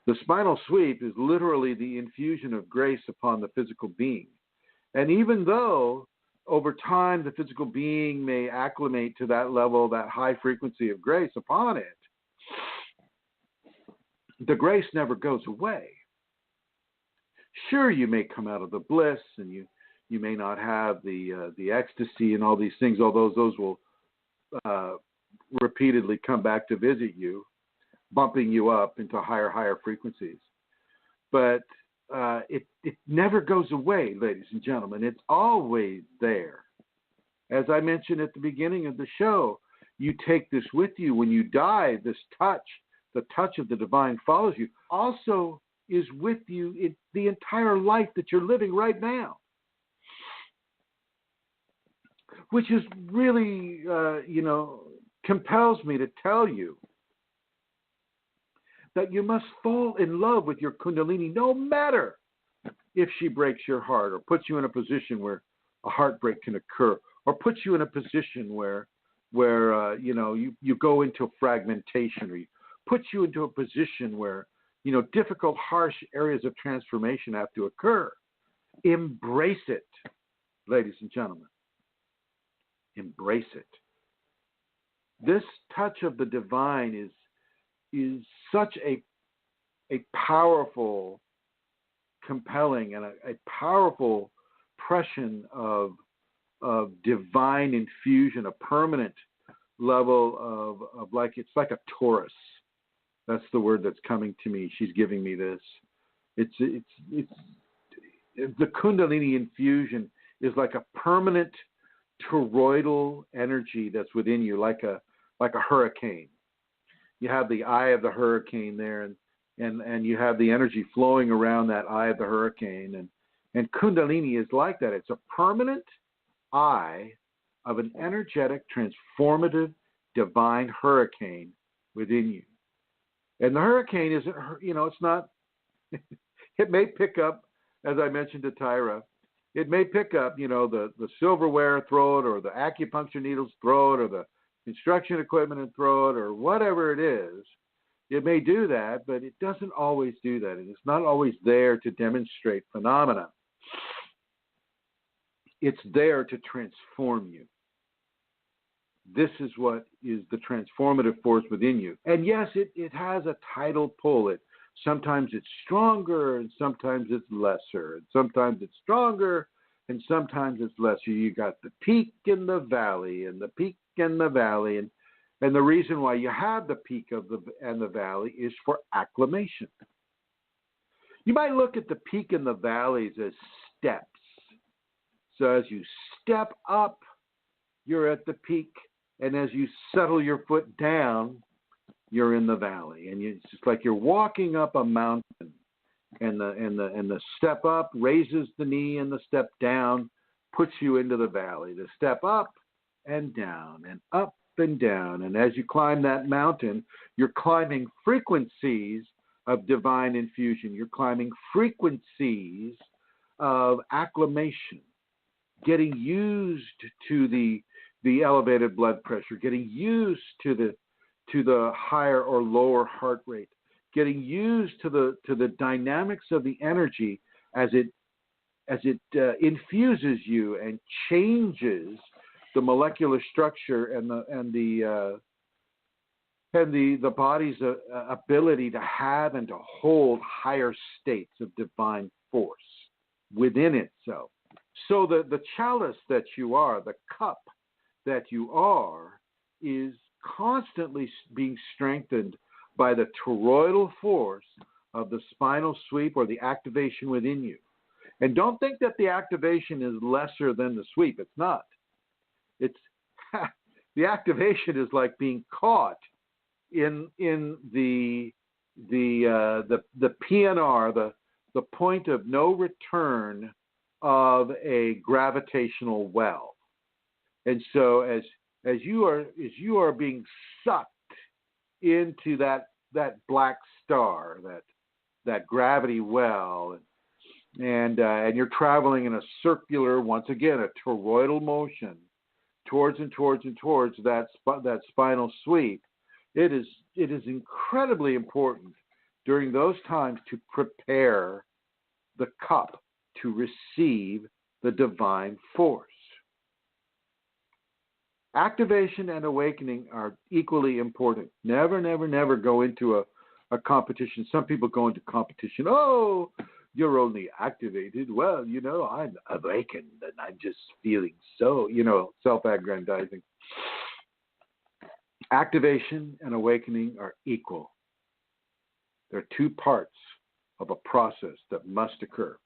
The spinal sweep is literally the infusion of grace upon the physical being. And even though over time the physical being may acclimate to that level, that high frequency of grace upon it, the grace never goes away. Sure, you may come out of the bliss and you may not have the ecstasy and all these things, although those will repeatedly come back to visit you, bumping you up into higher frequencies. But it never goes away, ladies and gentlemen. It's always there. As I mentioned at the beginning of the show, you take this with you when you die. This touch, the touch of the divine follows you, also is with you in the entire life that you're living right now. Which is really, compels me to tell you that you must fall in love with your Kundalini, no matter if she breaks your heart or puts you in a position where a heartbreak can occur, or puts you in a position where you go into fragmentation, or puts you into a position where difficult, harsh areas of transformation have to occur. Embrace it, ladies and gentlemen. Embrace it. This touch of the divine is such a powerful, compelling, and a powerful pression of divine infusion, a permanent level of it's like a Taurus. That's the word that's coming to me. She's giving me this. It's the Kundalini infusion is like a permanent toroidal energy that's within you, like a hurricane. You have the eye of the hurricane there, and you have the energy flowing around that eye of the hurricane. And Kundalini is like that. It's a permanent eye of an energetic, transformative, divine hurricane within you. And the hurricane isn't, it's not, it may pick up, as I mentioned to Tyra, it may pick up, the silverware, throw it, or the acupuncture needles, throw it, or the construction equipment and throw it, or whatever it is. It may do that, but it doesn't always do that. And it's not always there to demonstrate phenomena. It's there to transform you. This is what is the transformative force within you. And yes, it has a tidal pull. Sometimes it's stronger, and sometimes it's lesser. And sometimes it's stronger, and sometimes it's lesser. You got the peak and the valley, and the peak and the valley. And the reason why you have the peak and the valley is for acclimation. You might look at the peak and the valleys as steps. So as you step up, you're at the peak. And as you settle your foot down, you're in the valley. And it's just like you're walking up a mountain. And the step up raises the knee, and the step down puts you into the valley. The step up and down and up and down. And as you climb that mountain, you're climbing frequencies of divine infusion. You're climbing frequencies of acclimation, getting used to the elevated blood pressure, getting used to the higher or lower heart rate, getting used to the dynamics of the energy as it infuses you and changes the molecular structure and the body's ability to have and to hold higher states of divine force within itself. So the chalice that you are, the cup that you are, is constantly being strengthened by the toroidal force of the spinal sweep or the activation within you. And don't think that the activation is lesser than the sweep. It's not. It's the activation is like being caught in the PNR, the point of no return of a gravitational well. And so as you are being sucked into that black star, that gravity well, and you're traveling in a circular, once again, a toroidal motion towards that spinal sweep. It is incredibly important during those times to prepare the cup to receive the divine force. Activation and awakening are equally important. Never go into a competition. Some people go into competition. Oh, you're only activated. Well, I'm awakened and I'm just feeling so, self-aggrandizing. Activation and awakening are equal. They're two parts of a process that must occur.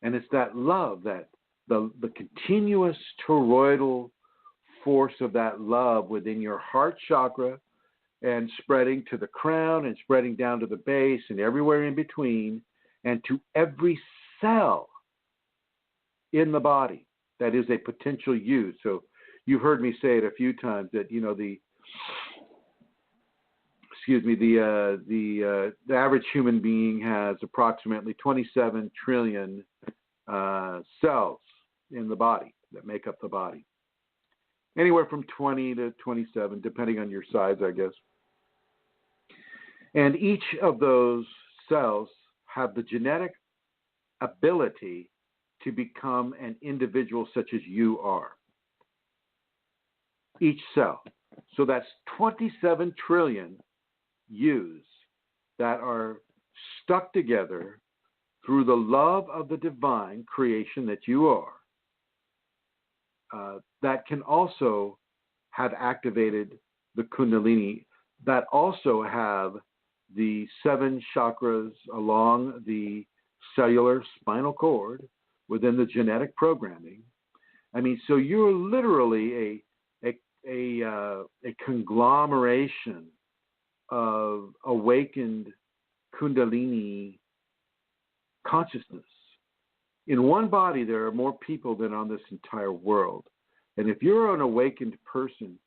And it's that love, that the continuous toroidal force of that love within your heart chakra and spreading to the crown and spreading down to the base and everywhere in between and to every cell in the body that is a potential use. So you've heard me say it a few times that, the average human being has approximately 27 trillion cells in the body that make up the body. Anywhere from 20 to 27, depending on your size, I guess. And each of those cells have the genetic ability to become an individual such as you are. Each cell. So that's 27 trillion yous that are stuck together through the love of the divine creation that you are, that can also have activated the Kundalini, that also have the 7 chakras along the cellular spinal cord within the genetic programming. I mean, so you're literally a conglomeration of awakened Kundalini consciousness. In one body, there are more people than on this entire world. And if you're an awakened person,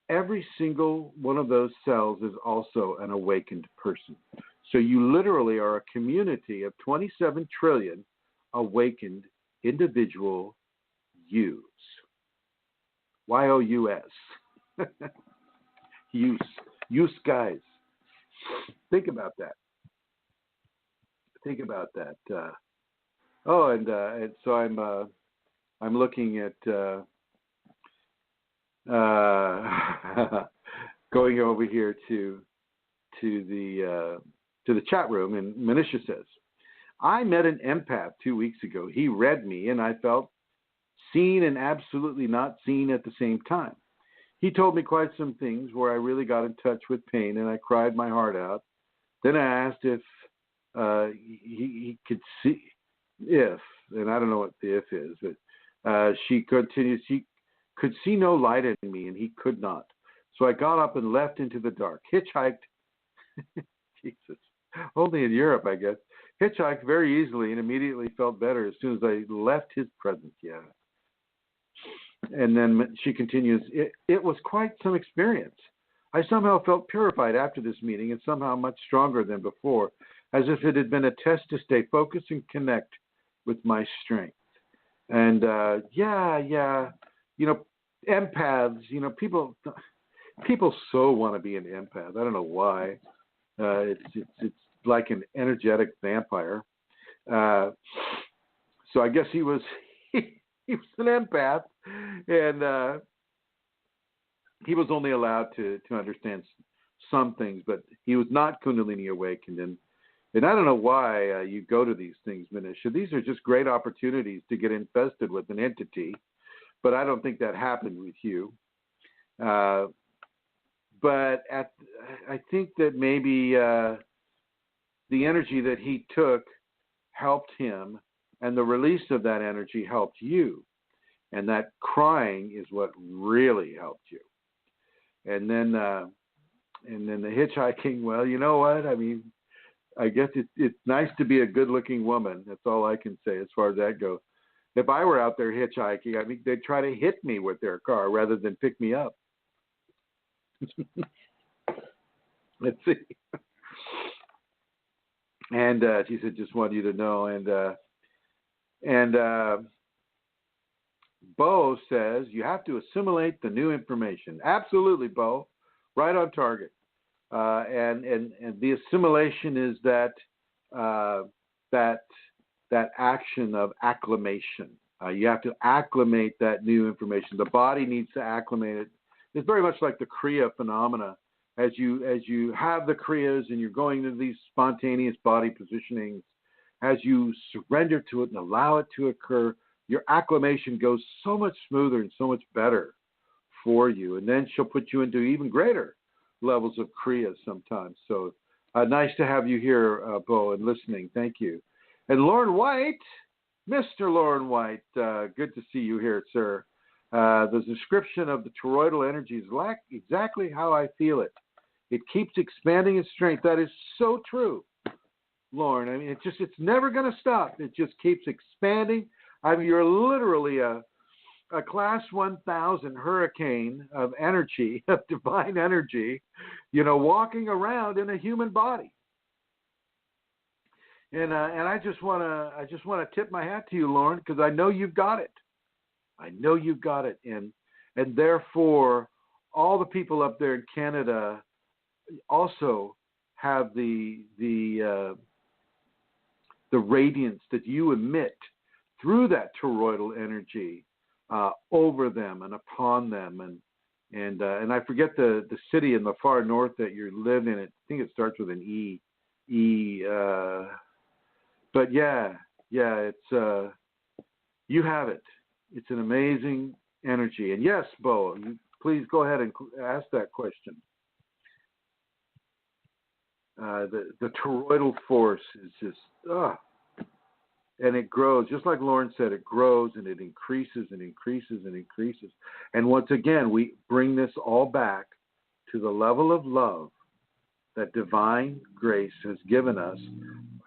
every single one of those cells is also an awakened person. So you literally are a community of 27 trillion awakened individual yous. Y-O-U-S. Use guys. Think about that. And so I'm looking at going over here to the chat room, and Manisha says, I met an empath 2 weeks ago. He read me, and I felt seen and absolutely not seen at the same time. He told me quite some things where I really got in touch with pain, and I cried my heart out. Then I asked if he could see, and I don't know what the if is, but she continues, he could see no light in me, and he could not. So I got up and left into the dark, hitchhiked, Jesus, only in Europe, I guess, hitchhiked very easily and immediately felt better as soon as I left his presence, yeah. And then she continues, it was quite some experience. I somehow felt purified after this meeting and somehow much stronger than before, as if it had been a test to stay focused and connect with my strength. And empaths, people so want to be an empath. I don't know why. It's like an energetic vampire. So I guess he was he was an empath, and he was only allowed to understand some things, but he was not Kundalini awakened, and And I don't know why you go to these things, Manisha. These are just great opportunities to get infested with an entity, but I don't think that happened with you. But I think that maybe the energy that he took helped him, and the release of that energy helped you. And that crying is what really helped you. And then the hitchhiking, well, you know what? I mean, I guess it's nice to be a good-looking woman. That's all I can say as far as that goes. If I were out there hitchhiking, I think they'd try to hit me with their car rather than pick me up. Let's see. And she said, just want you to know. And Bo says, you have to assimilate the new information. Absolutely, Bo. Right on target. And the assimilation is that action of acclimation. You have to acclimate that new information. The body needs to acclimate it. It's very much like the Kriya phenomena. As you have the Kriyas and you're going into these spontaneous body positionings, as you surrender to it and allow it to occur, your acclimation goes so much smoother and so much better for you. And then she'll put you into even greater levels of Kriya sometimes. So nice to have you here, Bo, and listening. Thank you. And Lauren White, Mr. Lauren White, good to see you here, sir. The description of the toroidal energy is exactly how I feel it. It keeps expanding in strength. That is so true, Lauren. I mean, it's never going to stop. It just keeps expanding. I mean, you're literally a class 1000 hurricane of energy, of divine energy, walking around in a human body. And I just want to tip my hat to you, Lauren, because I know you've got it. I know you've got it, and therefore all the people up there in Canada also have the radiance that you emit through that toroidal energy over them and upon them, and I forget the city in the far north that you live in. I think it starts with an E. But yeah, it's you have it. It's an amazing energy. And yes, Bo, please go ahead and ask that question. The toroidal force is just, and it grows. Just like Lauren said, it grows and it increases and increases and increases. And once again, we bring this all back to the level of love that divine grace has given us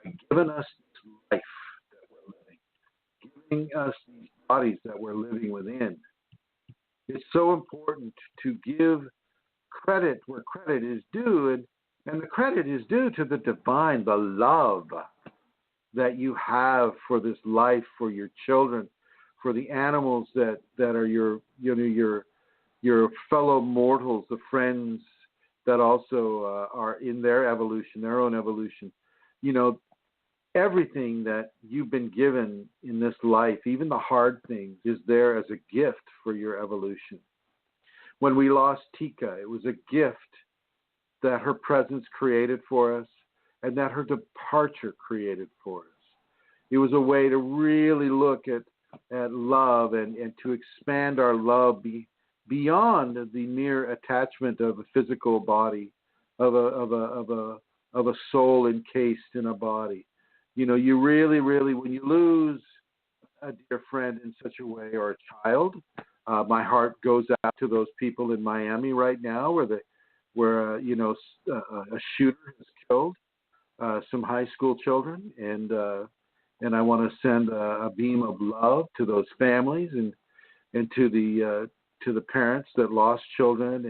by giving us this life that we're living, giving us these bodies that we're living within. It's so important to give credit where credit is due, and the credit is due to the divine, the love that you have for this life, for your children, for the animals that are your fellow mortals, the friends that also are in their evolution, their own evolution. Everything that you've been given in this life, even the hard things, is there as a gift for your evolution. When we lost Tika, it was a gift that her presence created for us and that her departure created for us. It was a way to really look at love and to expand our love beyond the mere attachment of a physical body, of a soul encased in a body. You really, really, when you lose a dear friend in such a way, or a child, my heart goes out to those people in Miami right now where a shooter has killed some high school children, and I want to send a beam of love to those families and to the parents that lost children,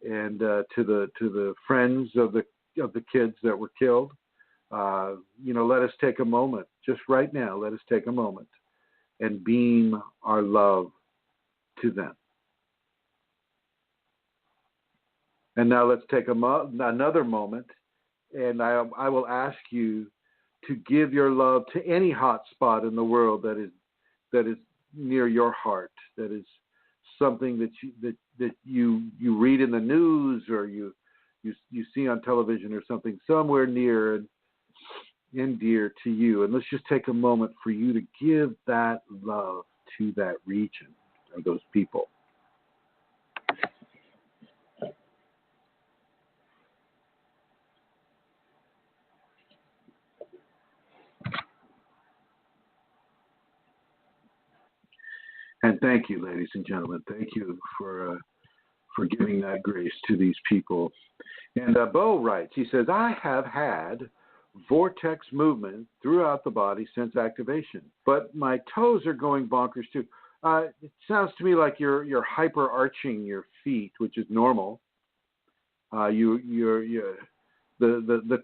and to the friends of the kids that were killed. Let us take a moment, just right now, let us take a moment and beam our love to them. And now let's take another moment, and I will ask you to give your love to any hot spot in the world that is near your heart, that is something that you read in the news or you see on television or something somewhere near, and dear to you. And let's just take a moment for you to give that love to that region or those people. And thank you, ladies and gentlemen. Thank you for giving that grace to these people. And Bo writes, he says, I have had vortex movement throughout the body since activation, but my toes are going bonkers too. It sounds to me like you're hyper arching your feet, which is normal. The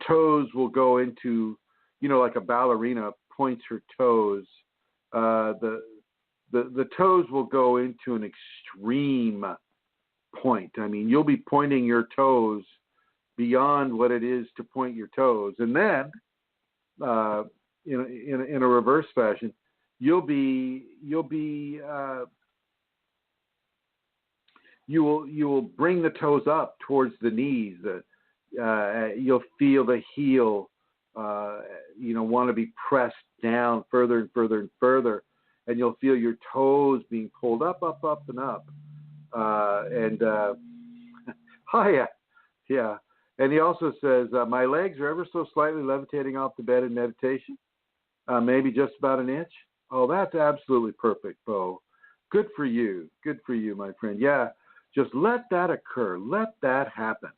toes will go into, like a ballerina points her toes. The toes will go into an extreme point. I mean, you'll be pointing your toes beyond what it is to point your toes, and then in a reverse fashion, you will bring the toes up towards the knees. You'll feel the heel, want to be pressed down further and further and further, and you'll feel your toes being pulled up, and up. Yeah. And he also says, my legs are ever so slightly levitating off the bed in meditation, maybe just about an inch. Oh, that's absolutely perfect, Bo. Good for you, my friend. Yeah, just let that occur. Let that happen.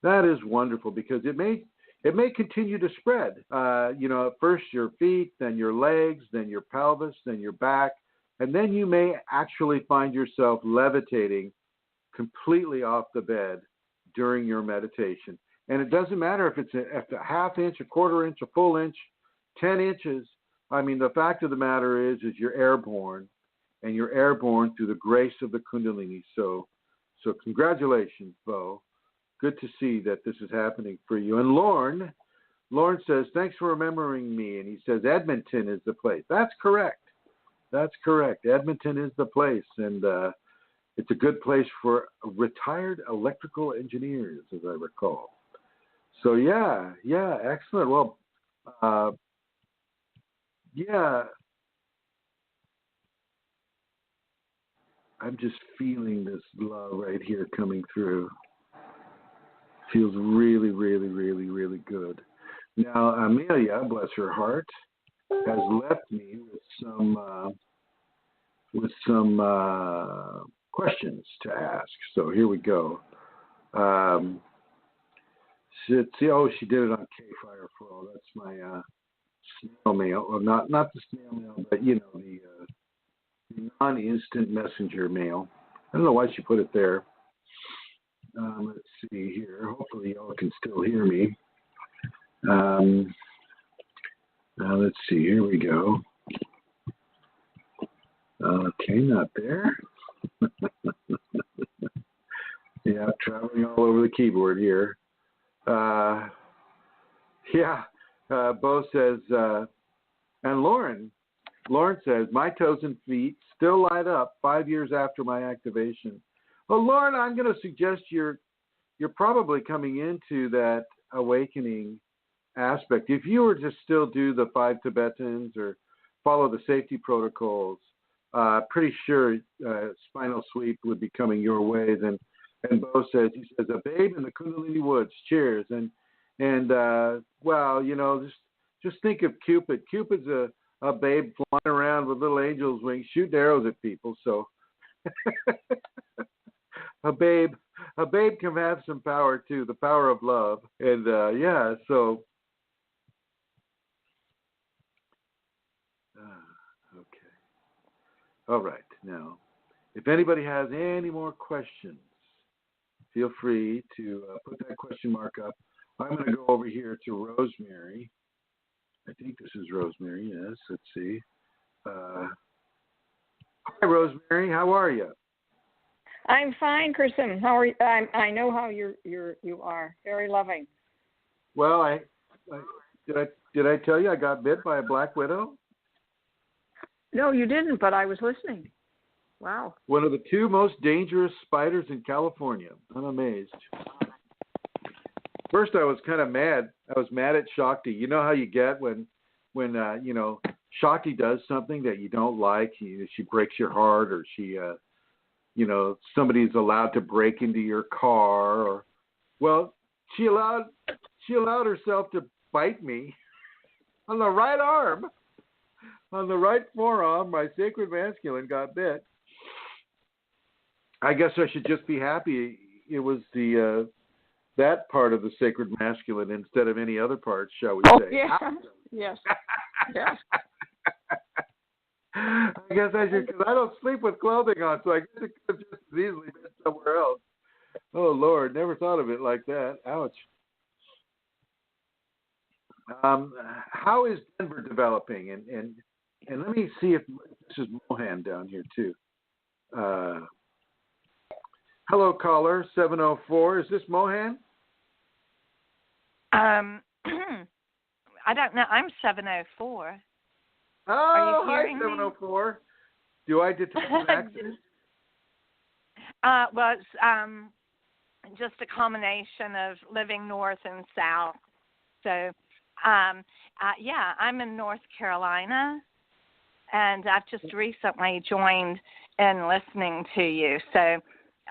That is wonderful because it may continue to spread. At first your feet, then your legs, then your pelvis, then your back, and then you may actually find yourself levitating completely off the bed during your meditation. And it doesn't matter if it's a half inch, a quarter inch, a full inch, 10 inches. I mean, the fact of the matter is you're airborne, and you're airborne through the grace of the Kundalini. So congratulations, Bo. Good to see that this is happening for you. And Lorne says, thanks for remembering me. And he says, Edmonton is the place. That's correct. Edmonton is the place. And it's a good place for retired electrical engineers, as I recall. So, yeah, excellent. Well, I'm just feeling this love right here coming through. Feels really, really, really, really good. Now, Amelia, bless her heart, has left me with some questions to ask. So here we go. She did it on K-Fire for All. That's my snail mail. Well, not the snail mail, but the non-instant messenger mail. I don't know why she put it there. Let's see here. Hopefully y'all can still hear me. Let's see. Here we go. Okay, not there. Yeah, traveling all over the keyboard here. Bo says, and Lauren says, my toes and feet still light up 5 years after my activation. Well, Lauren, I'm going to suggest you're probably coming into that awakening aspect. If you were to still do the 5 Tibetans or follow the safety protocols, pretty sure spinal sweep would be coming your way. And Bo says, a babe in the Kundalini woods. Cheers. And just think of Cupid. Cupid's a babe flying around with little angel's wings, shooting arrows at people. So a babe can have some power too, the power of love. And so okay. All right. Now, if anybody has any more questions, feel free to put that question mark up. I'm going to go over here to Rosemary. I think this is Rosemary. Yes. Let's see. Hi, Rosemary. How are you? I'm fine, Chrism. How are you? I know how you are. Very loving. Well, did I tell you I got bit by a black widow? No, you didn't, but I was listening. Wow. One of the 2 most dangerous spiders in California. I'm amazed. First, I was kind of mad. I was mad at Shakti. You know how you get when you know, Shakti does something that you don't like. She breaks your heart, or she, you know, somebody's allowed to break into your car, or, well, she allowed herself to bite me on the right arm, on the right forearm. My sacred masculine got bit. I guess I should just be happy it was the that part of the sacred masculine instead of any other part, shall we say? Yeah. Yes. Yes. I guess I should, because I don't sleep with clothing on, so I guess it could have just as easily been somewhere else. Oh, Lord, never thought of it like that. Ouch. How is Denver developing? And let me see if this is Mohan down here, too. Hello, caller, 704. Is this Mohan? I don't know. I'm 704. Oh, Are you hi, hearing 704. Do I detect an accent? Well, it's just a combination of living north and south. So, yeah, I'm in North Carolina, and I've just recently joined in listening to you. So,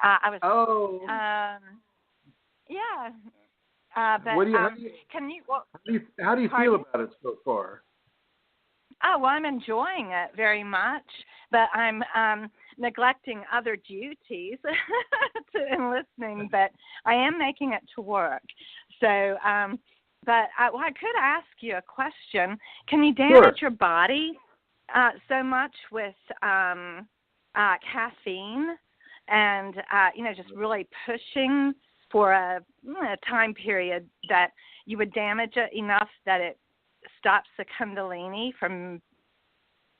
I was. Oh. Yeah. But What do you, how do you feel about it so far? Oh, well, I'm enjoying it very much, but I'm neglecting other duties in listening, but I am making it to work. So, but I could ask you a question. Can you damage your body so much with caffeine and, you know, just really pushing for a time period that you would damage it enough that it stops the Kundalini from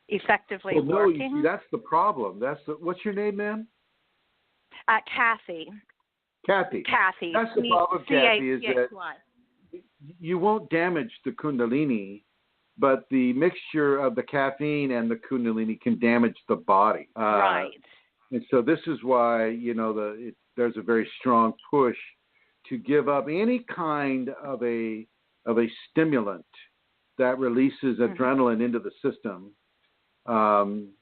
effectively working? No, you see, that's the problem. What's your name, ma'am? Kathy. Kathy. Kathy. That's the problem, Kathy, is that you won't damage the Kundalini, but the mixture of the caffeine and the Kundalini can damage the body. Right. And so this is why, you know, there's a very strong push to give up any kind of a stimulant that releases adrenaline into the system. And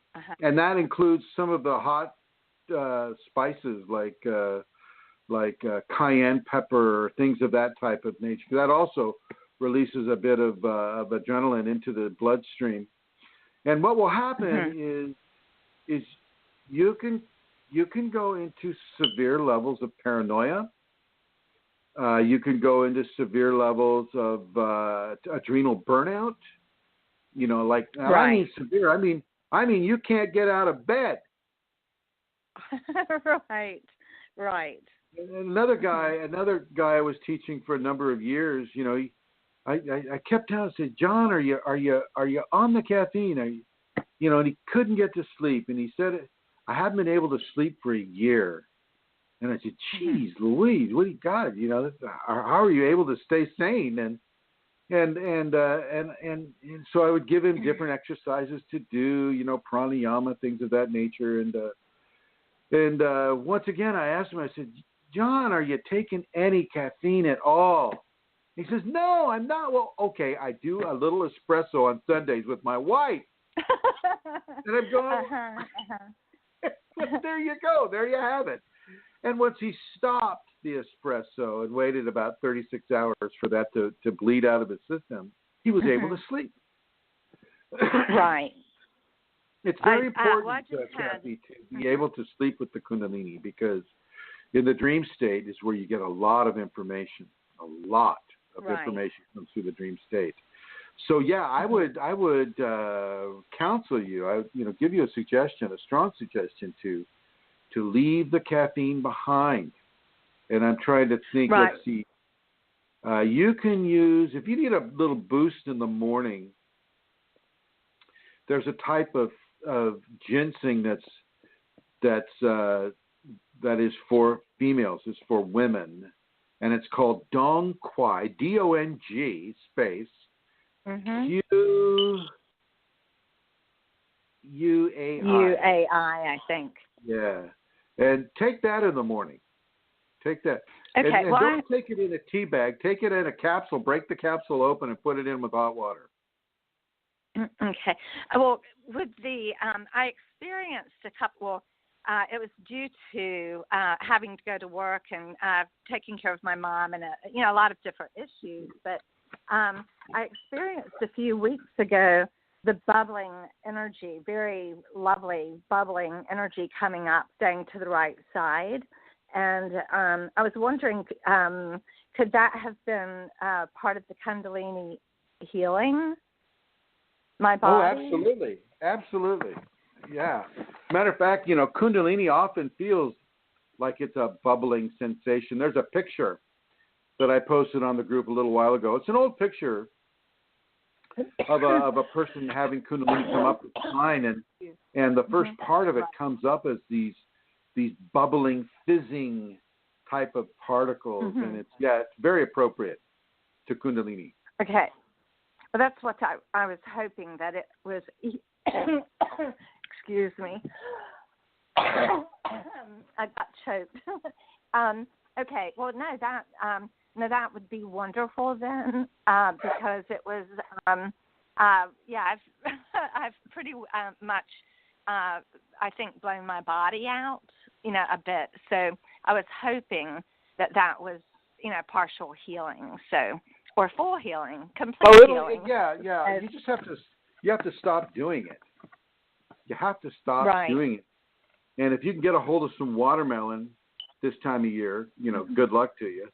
that includes some of the hot spices like cayenne pepper, things of that type of nature. That also releases a bit of adrenaline into the bloodstream. And what will happen is you can go into severe levels of paranoia. You can go into severe levels of adrenal burnout. You know, like I mean severe. I mean you can't get out of bed. Right. Another guy I was teaching for a number of years. You know, I kept telling him, I said, John, are you on the caffeine? You know, and he couldn't get to sleep, and he said, I haven't been able to sleep for a year. And I said, geez, Louise, what do you got? You know, how are you able to stay sane? And so I would give him different exercises to do, you know, pranayama, things of that nature. And once again, I asked him, I said, John, are you taking any caffeine at all? He says, no, I'm not. Well, okay, I do a little espresso on Sundays with my wife. And I'm going, there you go. There you have it. And once he stopped the espresso and waited about 36 hours for that to bleed out of his system, he was able to sleep. Right. It's very important, Kathy, to be able to sleep with the Kundalini, because in the dream state is where you get a lot of information. A lot of information comes through the dream state. So yeah, I would counsel you. Give you a suggestion, a strong suggestion to leave the caffeine behind. And I'm trying to think. Right. Let's see. You can use, if you need a little boost in the morning, there's a type of ginseng that is for females. It's for women, and it's called Dong Quai, DONG space QUAI. UAI, I think. Yeah, and take that in the morning. Take that. Okay. And don't take it in a tea bag. Take it in a capsule. Break the capsule open and put it in with hot water. Okay. Well, with the I experienced a couple. Well, it was due to having to go to work and taking care of my mom and a lot of different issues. But I experienced a few weeks ago the bubbling energy, very lovely bubbling energy coming up, staying to the right side. And I was wondering, could that have been part of the Kundalini healing my body? Oh, absolutely. Yeah. Matter of fact, Kundalini often feels like it's a bubbling sensation. There's a picture that I posted on the group a little while ago. It's an old picture of a person having Kundalini come up the spine, and the first part of it comes up as these bubbling, fizzing type of particles, and it's very appropriate to Kundalini. Okay. Well, that's what I was hoping that it was. Excuse me. I got choked. Okay. Well, no, that would be wonderful then, because it was. I've pretty much, I think, blown my body out, a bit. So I was hoping that was, partial healing. So. Or full healing, complete healing. Yeah. You have to stop doing it. You have to stop doing it. And if you can get a hold of some watermelon this time of year, good luck to you.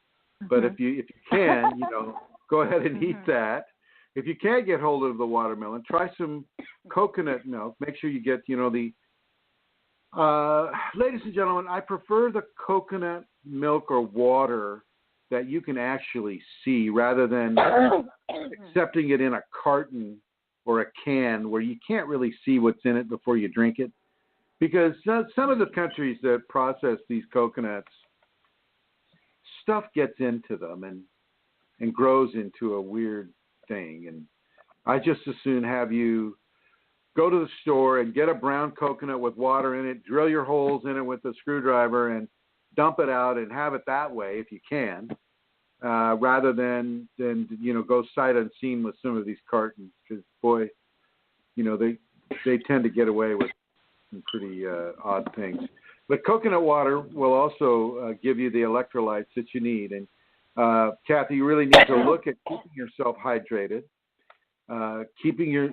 But if you can, go ahead and eat that. If you can't get hold of the watermelon, try some coconut milk. Make sure you get, the. Ladies and gentlemen, I prefer the coconut milk or water that you can actually see rather than accepting it in a carton or a can where you can't really see what's in it before you drink it. Because some of the countries that process these coconuts, stuff gets into them and grows into a weird thing. And I just as soon have you go to the store and get a brown coconut with water in it, drill your holes in it with a screwdriver, and dump it out and have it that way if you can, rather than go sight unseen with some of these cartons, because boy, they tend to get away with some pretty odd things. But coconut water will also give you the electrolytes that you need. And Kathy, you really need to look at keeping yourself hydrated, keeping your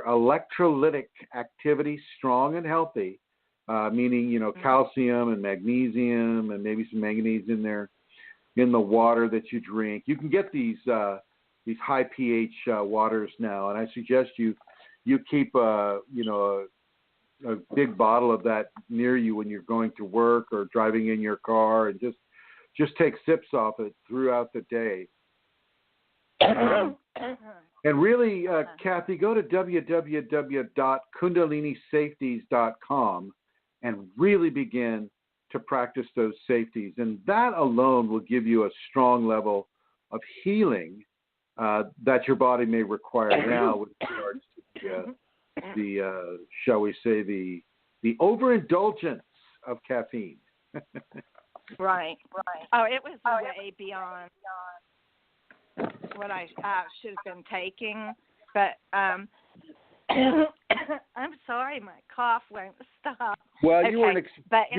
electrolytic activity strong and healthy. Meaning, calcium and magnesium and maybe some manganese in there in the water that you drink. You can get these high pH waters now, and I suggest you keep a big bottle of that near you when you're going to work or driving in your car, and just take sips off it throughout the day. And really, Kathy, go to www.kundalinisafeties.com and really begin to practice those safeties. And that alone will give you a strong level of healing that your body may require now with regards to the shall we say, the overindulgence of caffeine. Right. Oh, it was way beyond what I should have been taking. But I'm sorry, my cough won't stop. Well, okay. you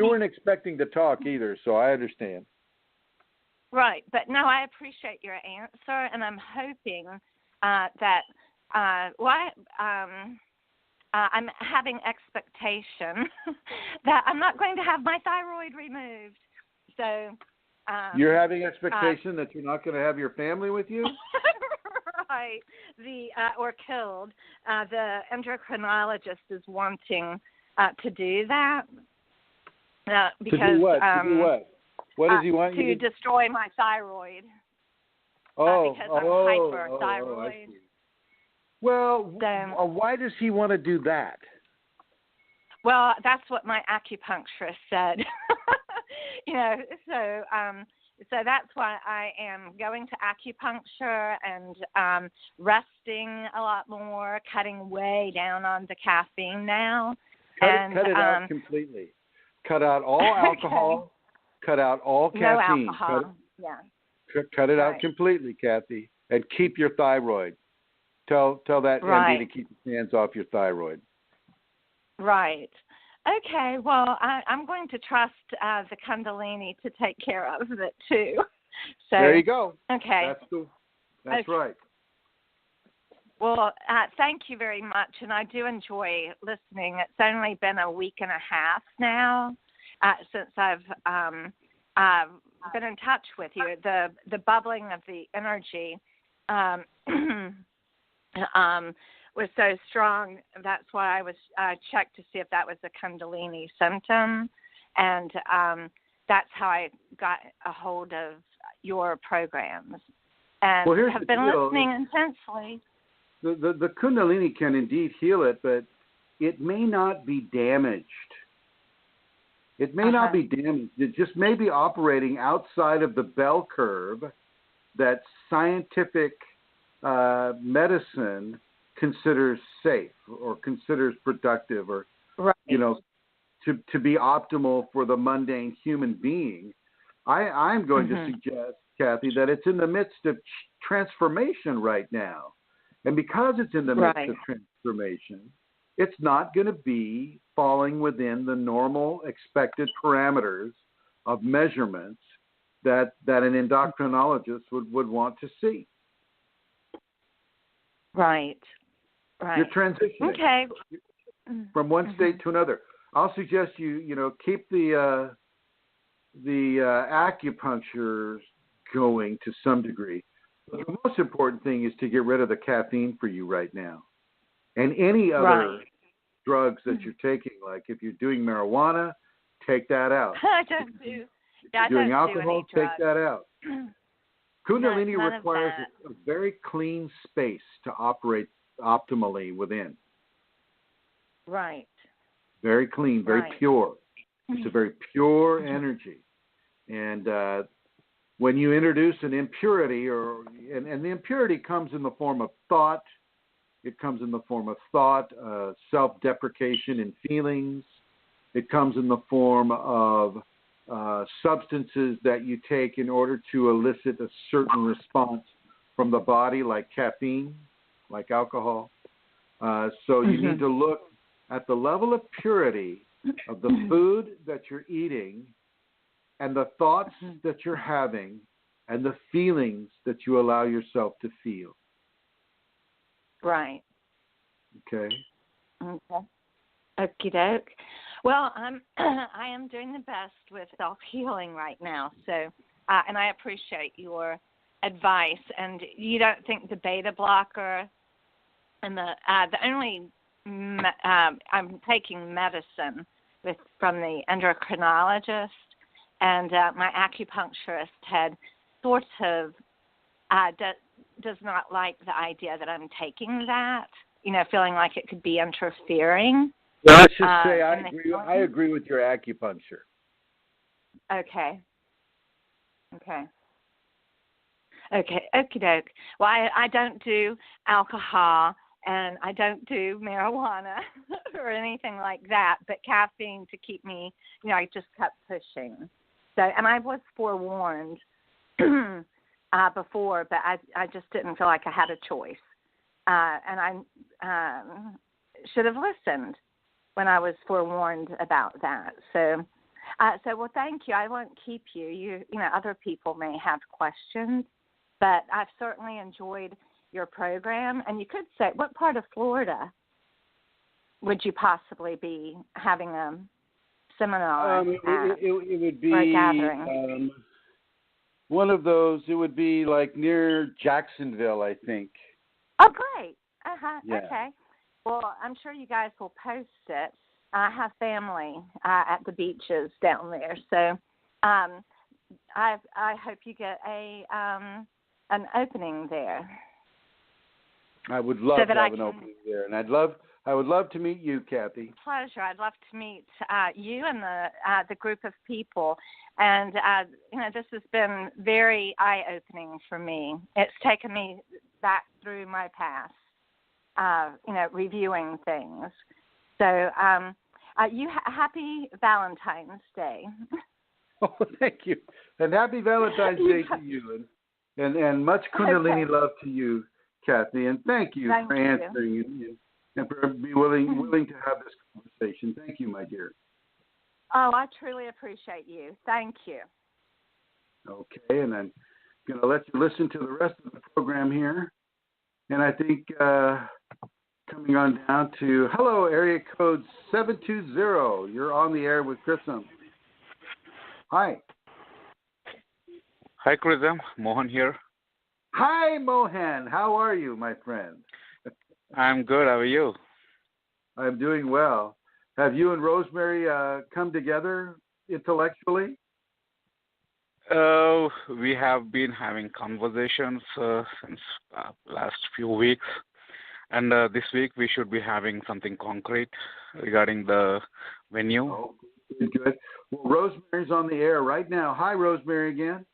weren't expecting to talk either, so I understand. Right, but no, I appreciate your answer, and I'm hoping that I'm having expectation that I'm not going to have my thyroid removed. So you're having expectation that you're not going to have your family with you? Right, or killed. The endocrinologist is wanting to do that because to do what? What does he want you to destroy my thyroid? Because I'm hyperthyroid. Well, why does he want to do that? Well, that's what my acupuncturist said. So that's why I am going to acupuncture and resting a lot more, cutting way down on the caffeine now. Cut it out completely. Cut out all alcohol. Cut out all No caffeine. alcohol. Cut it out Right. completely, Kathy, and keep your thyroid. Tell that Right. MD to keep his hands off your thyroid. Right. Okay. Well, I'm going to trust the Kundalini to take care of it too. So There you go. Okay. That's right. Well, thank you very much, and I do enjoy listening. It's only been a week and a half now since I've been in touch with you. The bubbling of the energy was so strong. That's why I was checked to see if that was a Kundalini symptom, and that's how I got a hold of your programs, and Well, here's have the been deal. listening intensely. The Kundalini can indeed heal it, but it may not be damaged. It may not be damaged. It just may be operating outside of the bell curve that scientific medicine considers safe or considers productive or, Right. to be optimal for the mundane human being. I'm going to suggest, Kathy, that it's in the midst of transformation right now. And because it's in the midst of transformation, it's not going to be falling within the normal expected parameters of measurements that an endocrinologist would want to see. Right. You're transitioning from one state to another. I'll suggest you keep the acupuncture going to some degree. But the most important thing is to get rid of the caffeine for you right now, and any other drugs that you're taking. Like if you're doing marijuana, take that out. I don't do. If you're doing alcohol, take that out. Kundalini None requires of a very clean space to operate optimally within. Right. Very clean, very pure. It's a very pure energy. And when you introduce an impurity, and the impurity comes in the form of thought, it comes in the form of thought, self-deprecation and feelings. It comes in the form of substances that you take in order to elicit a certain response from the body, like caffeine, like alcohol. So you need to look at the level of purity of the food that you're eating and the thoughts that you're having and the feelings that you allow yourself to feel. Right. Okay. Okie doke. Well, I am doing the best with self-healing right now. So, and I appreciate your advice. And you don't think the beta blocker and the only I'm taking medicine from the endocrinologist, and my acupuncturist had sort of does not like the idea that I'm taking that, feeling like it could be interfering. Well, let's just say I agree with your acupuncture. Okay. Okie doke. Well, I don't do alcohol and I don't do marijuana or anything like that, but caffeine to keep me, I just kept pushing. So, and I was forewarned before, but I just didn't feel like I had a choice. And I should have listened when I was forewarned about that. So well, thank you. I won't keep you. You know, other people may have questions, but I've certainly enjoyed your program. And you could say, what part of Florida would you possibly be having a seminar at? It would be or a gathering? One of those. It would be like near Jacksonville, I think. Oh, great. Yeah. Okay. Well, I'm sure you guys will post it. I have family at the beaches down there, so I hope you get an opening there. I would love to have an opening there, and I would love to meet you, Kathy. Pleasure. I'd love to meet you and the group of people. And this has been very eye-opening for me. It's taken me back through my past, reviewing things. So, happy Valentine's Day. Oh, thank you. And happy Valentine's Day to you. And much Kundalini love to you, Kathy. And thank you for answering and for being willing to have this conversation. Thank you, my dear. Oh, I truly appreciate you. Thank you. Okay, and I'm going to let you listen to the rest of the program here. And I think coming on down to, hello, area code 720. You're on the air with Chrism. Hi. Hi, Chrism. Mohan here. Hi, Mohan. How are you, my friend? I'm good. How are you? I'm doing well. Have you and Rosemary come together intellectually? We have been having conversations since last few weeks. And this week we should be having something concrete regarding the venue. Oh, good. Well, Rosemary's on the air right now. Hi, Rosemary again.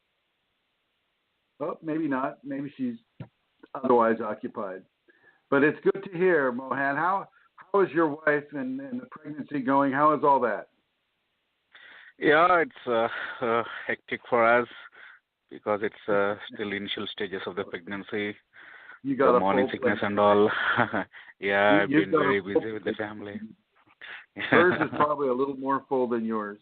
Oh, maybe not. Maybe she's otherwise occupied. But it's good to hear, Mohan. How is your wife and the pregnancy going? How is all that? Yeah, it's hectic for us because it's still initial stages of the pregnancy. You got the morning sickness and all. Yeah, I've been very busy with the family. Hers is probably a little more full than yours.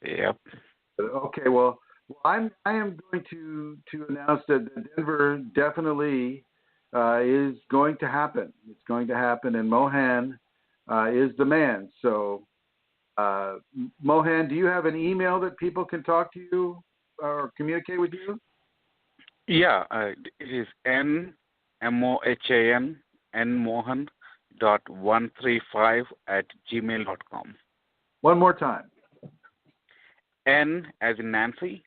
Yep. Okay, well, I am going to announce that Denver definitely is going to happen. It's going to happen, and Mohan is the man. So, Mohan, do you have an email that people can talk to you or communicate with you? Yeah, it is nmohan.135@gmail.com. One more time. N as in Nancy,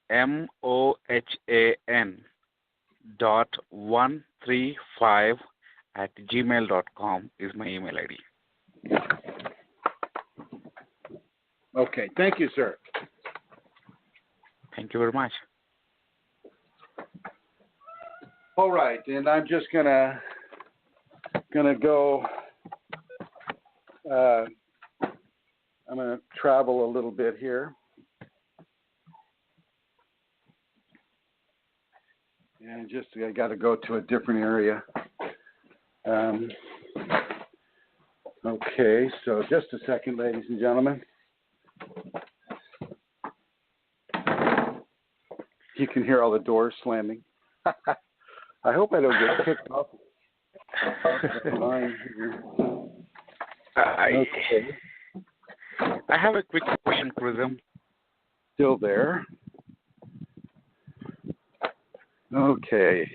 mohan.135@gmail.com is my email ID. Okay, thank you, sir. Thank you very much. All right, and I'm just gonna go. I'm gonna travel a little bit here. And I got to go to a different area. Okay, so just a second, ladies and gentlemen. You can hear all the doors slamming. I hope I don't get kicked off the line here. Okay. I have a quick question, Chrism. Still there. Okay.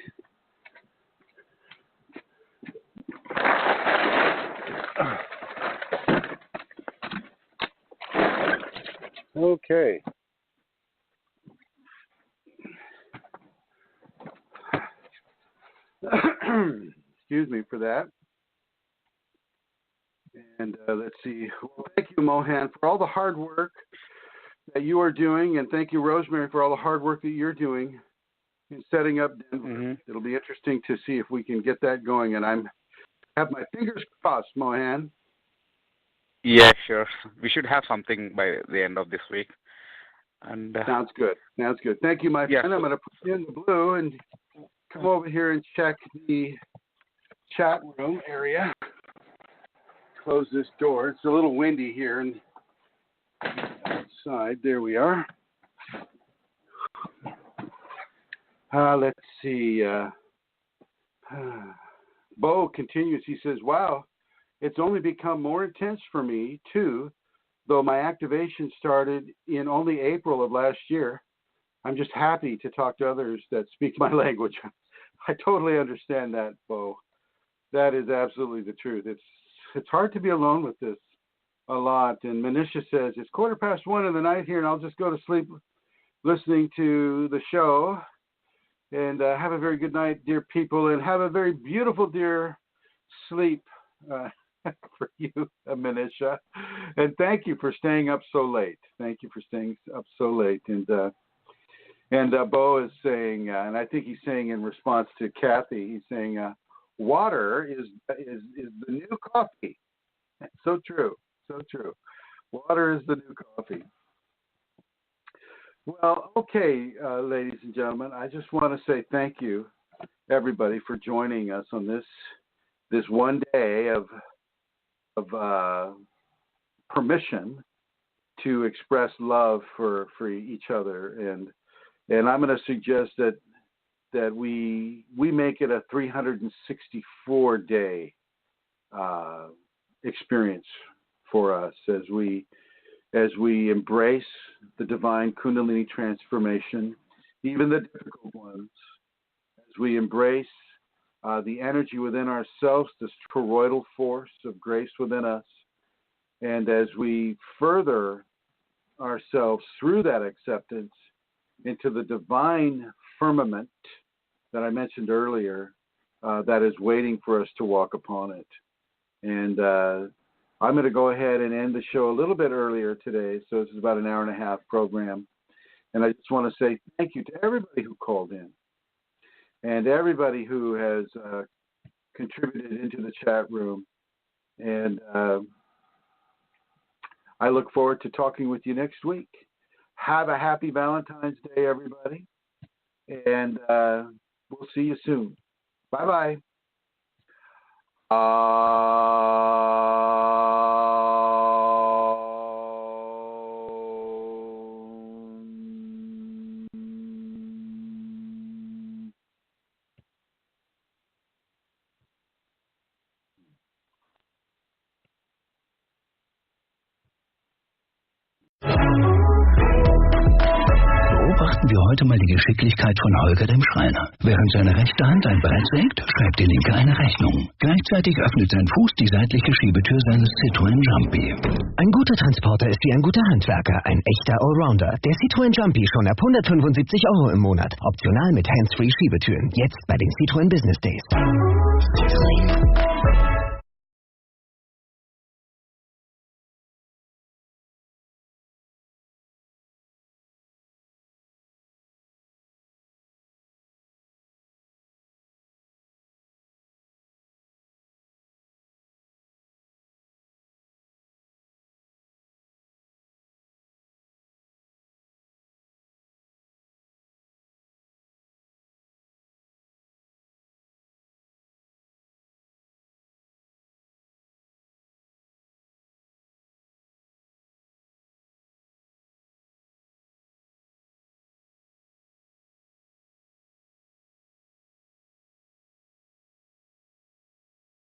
Okay. Excuse me for that. And let's see. Well, thank you, Mohan, for all the hard work that you are doing, and thank you, Rosemary, for all the hard work that you're doing in setting up Denver. Mm-hmm. It'll be interesting to see if we can get that going, and I have my fingers crossed, Mohan. Yeah, sure. We should have something by the end of this week. And Sounds good. Sounds good. Thank you, my friend. I'm going to put you in the blue and come over here and check the chat room area. Close this door. It's a little windy here and outside. There we are. Let's see. Bo continues. He says, wow, it's only become more intense for me, too, though my activation started in only April of last year. I'm just happy to talk to others that speak my language. I totally understand that, Bo. That is absolutely the truth. It's hard to be alone with this a lot. And Manisha says, it's 1:15 in the night here, and I'll just go to sleep listening to the show. And have a very good night, dear people, and have a very beautiful, dear sleep for you, Manisha. And thank you for staying up so late. Thank you for staying up so late. And Bo is saying, and I think he's saying in response to Kathy, he's saying, water is the new coffee. That's so true. So true. Water is the new coffee. Well, okay, ladies and gentlemen, I just want to say thank you, everybody, for joining us on this one day of permission to express love for each other, and I'm going to suggest that we make it a 364-day experience for us as we embrace the divine Kundalini transformation, even the difficult ones, as we embrace the energy within ourselves, this toroidal force of grace within us, and as we further ourselves through that acceptance into the divine firmament that I mentioned earlier, that is waiting for us to walk upon it. And I'm going to go ahead and end the show a little bit earlier today, so this is about an hour and a half program. And I just want to say thank you to everybody who called in and everybody who has contributed into the chat room. And I look forward to talking with you next week. Have a happy Valentine's Day, everybody. And we'll see you soon. Bye-bye. Beobachten wir heute mal die Geschicklichkeit von Holger dem Schreiner. Während seine rechte Hand ein Brett sägt, schreibt die linke eine Rechnung. Gleichzeitig öffnet sein Fuß die seitliche Schiebetür seines Citroën Jumpy. Ein guter Transporter ist wie ein guter Handwerker, ein echter Allrounder. Der Citroën Jumpy schon ab 175 € im Monat. Optional mit Hands-Free Schiebetüren. Jetzt bei den Citroën Business Days. Citroën.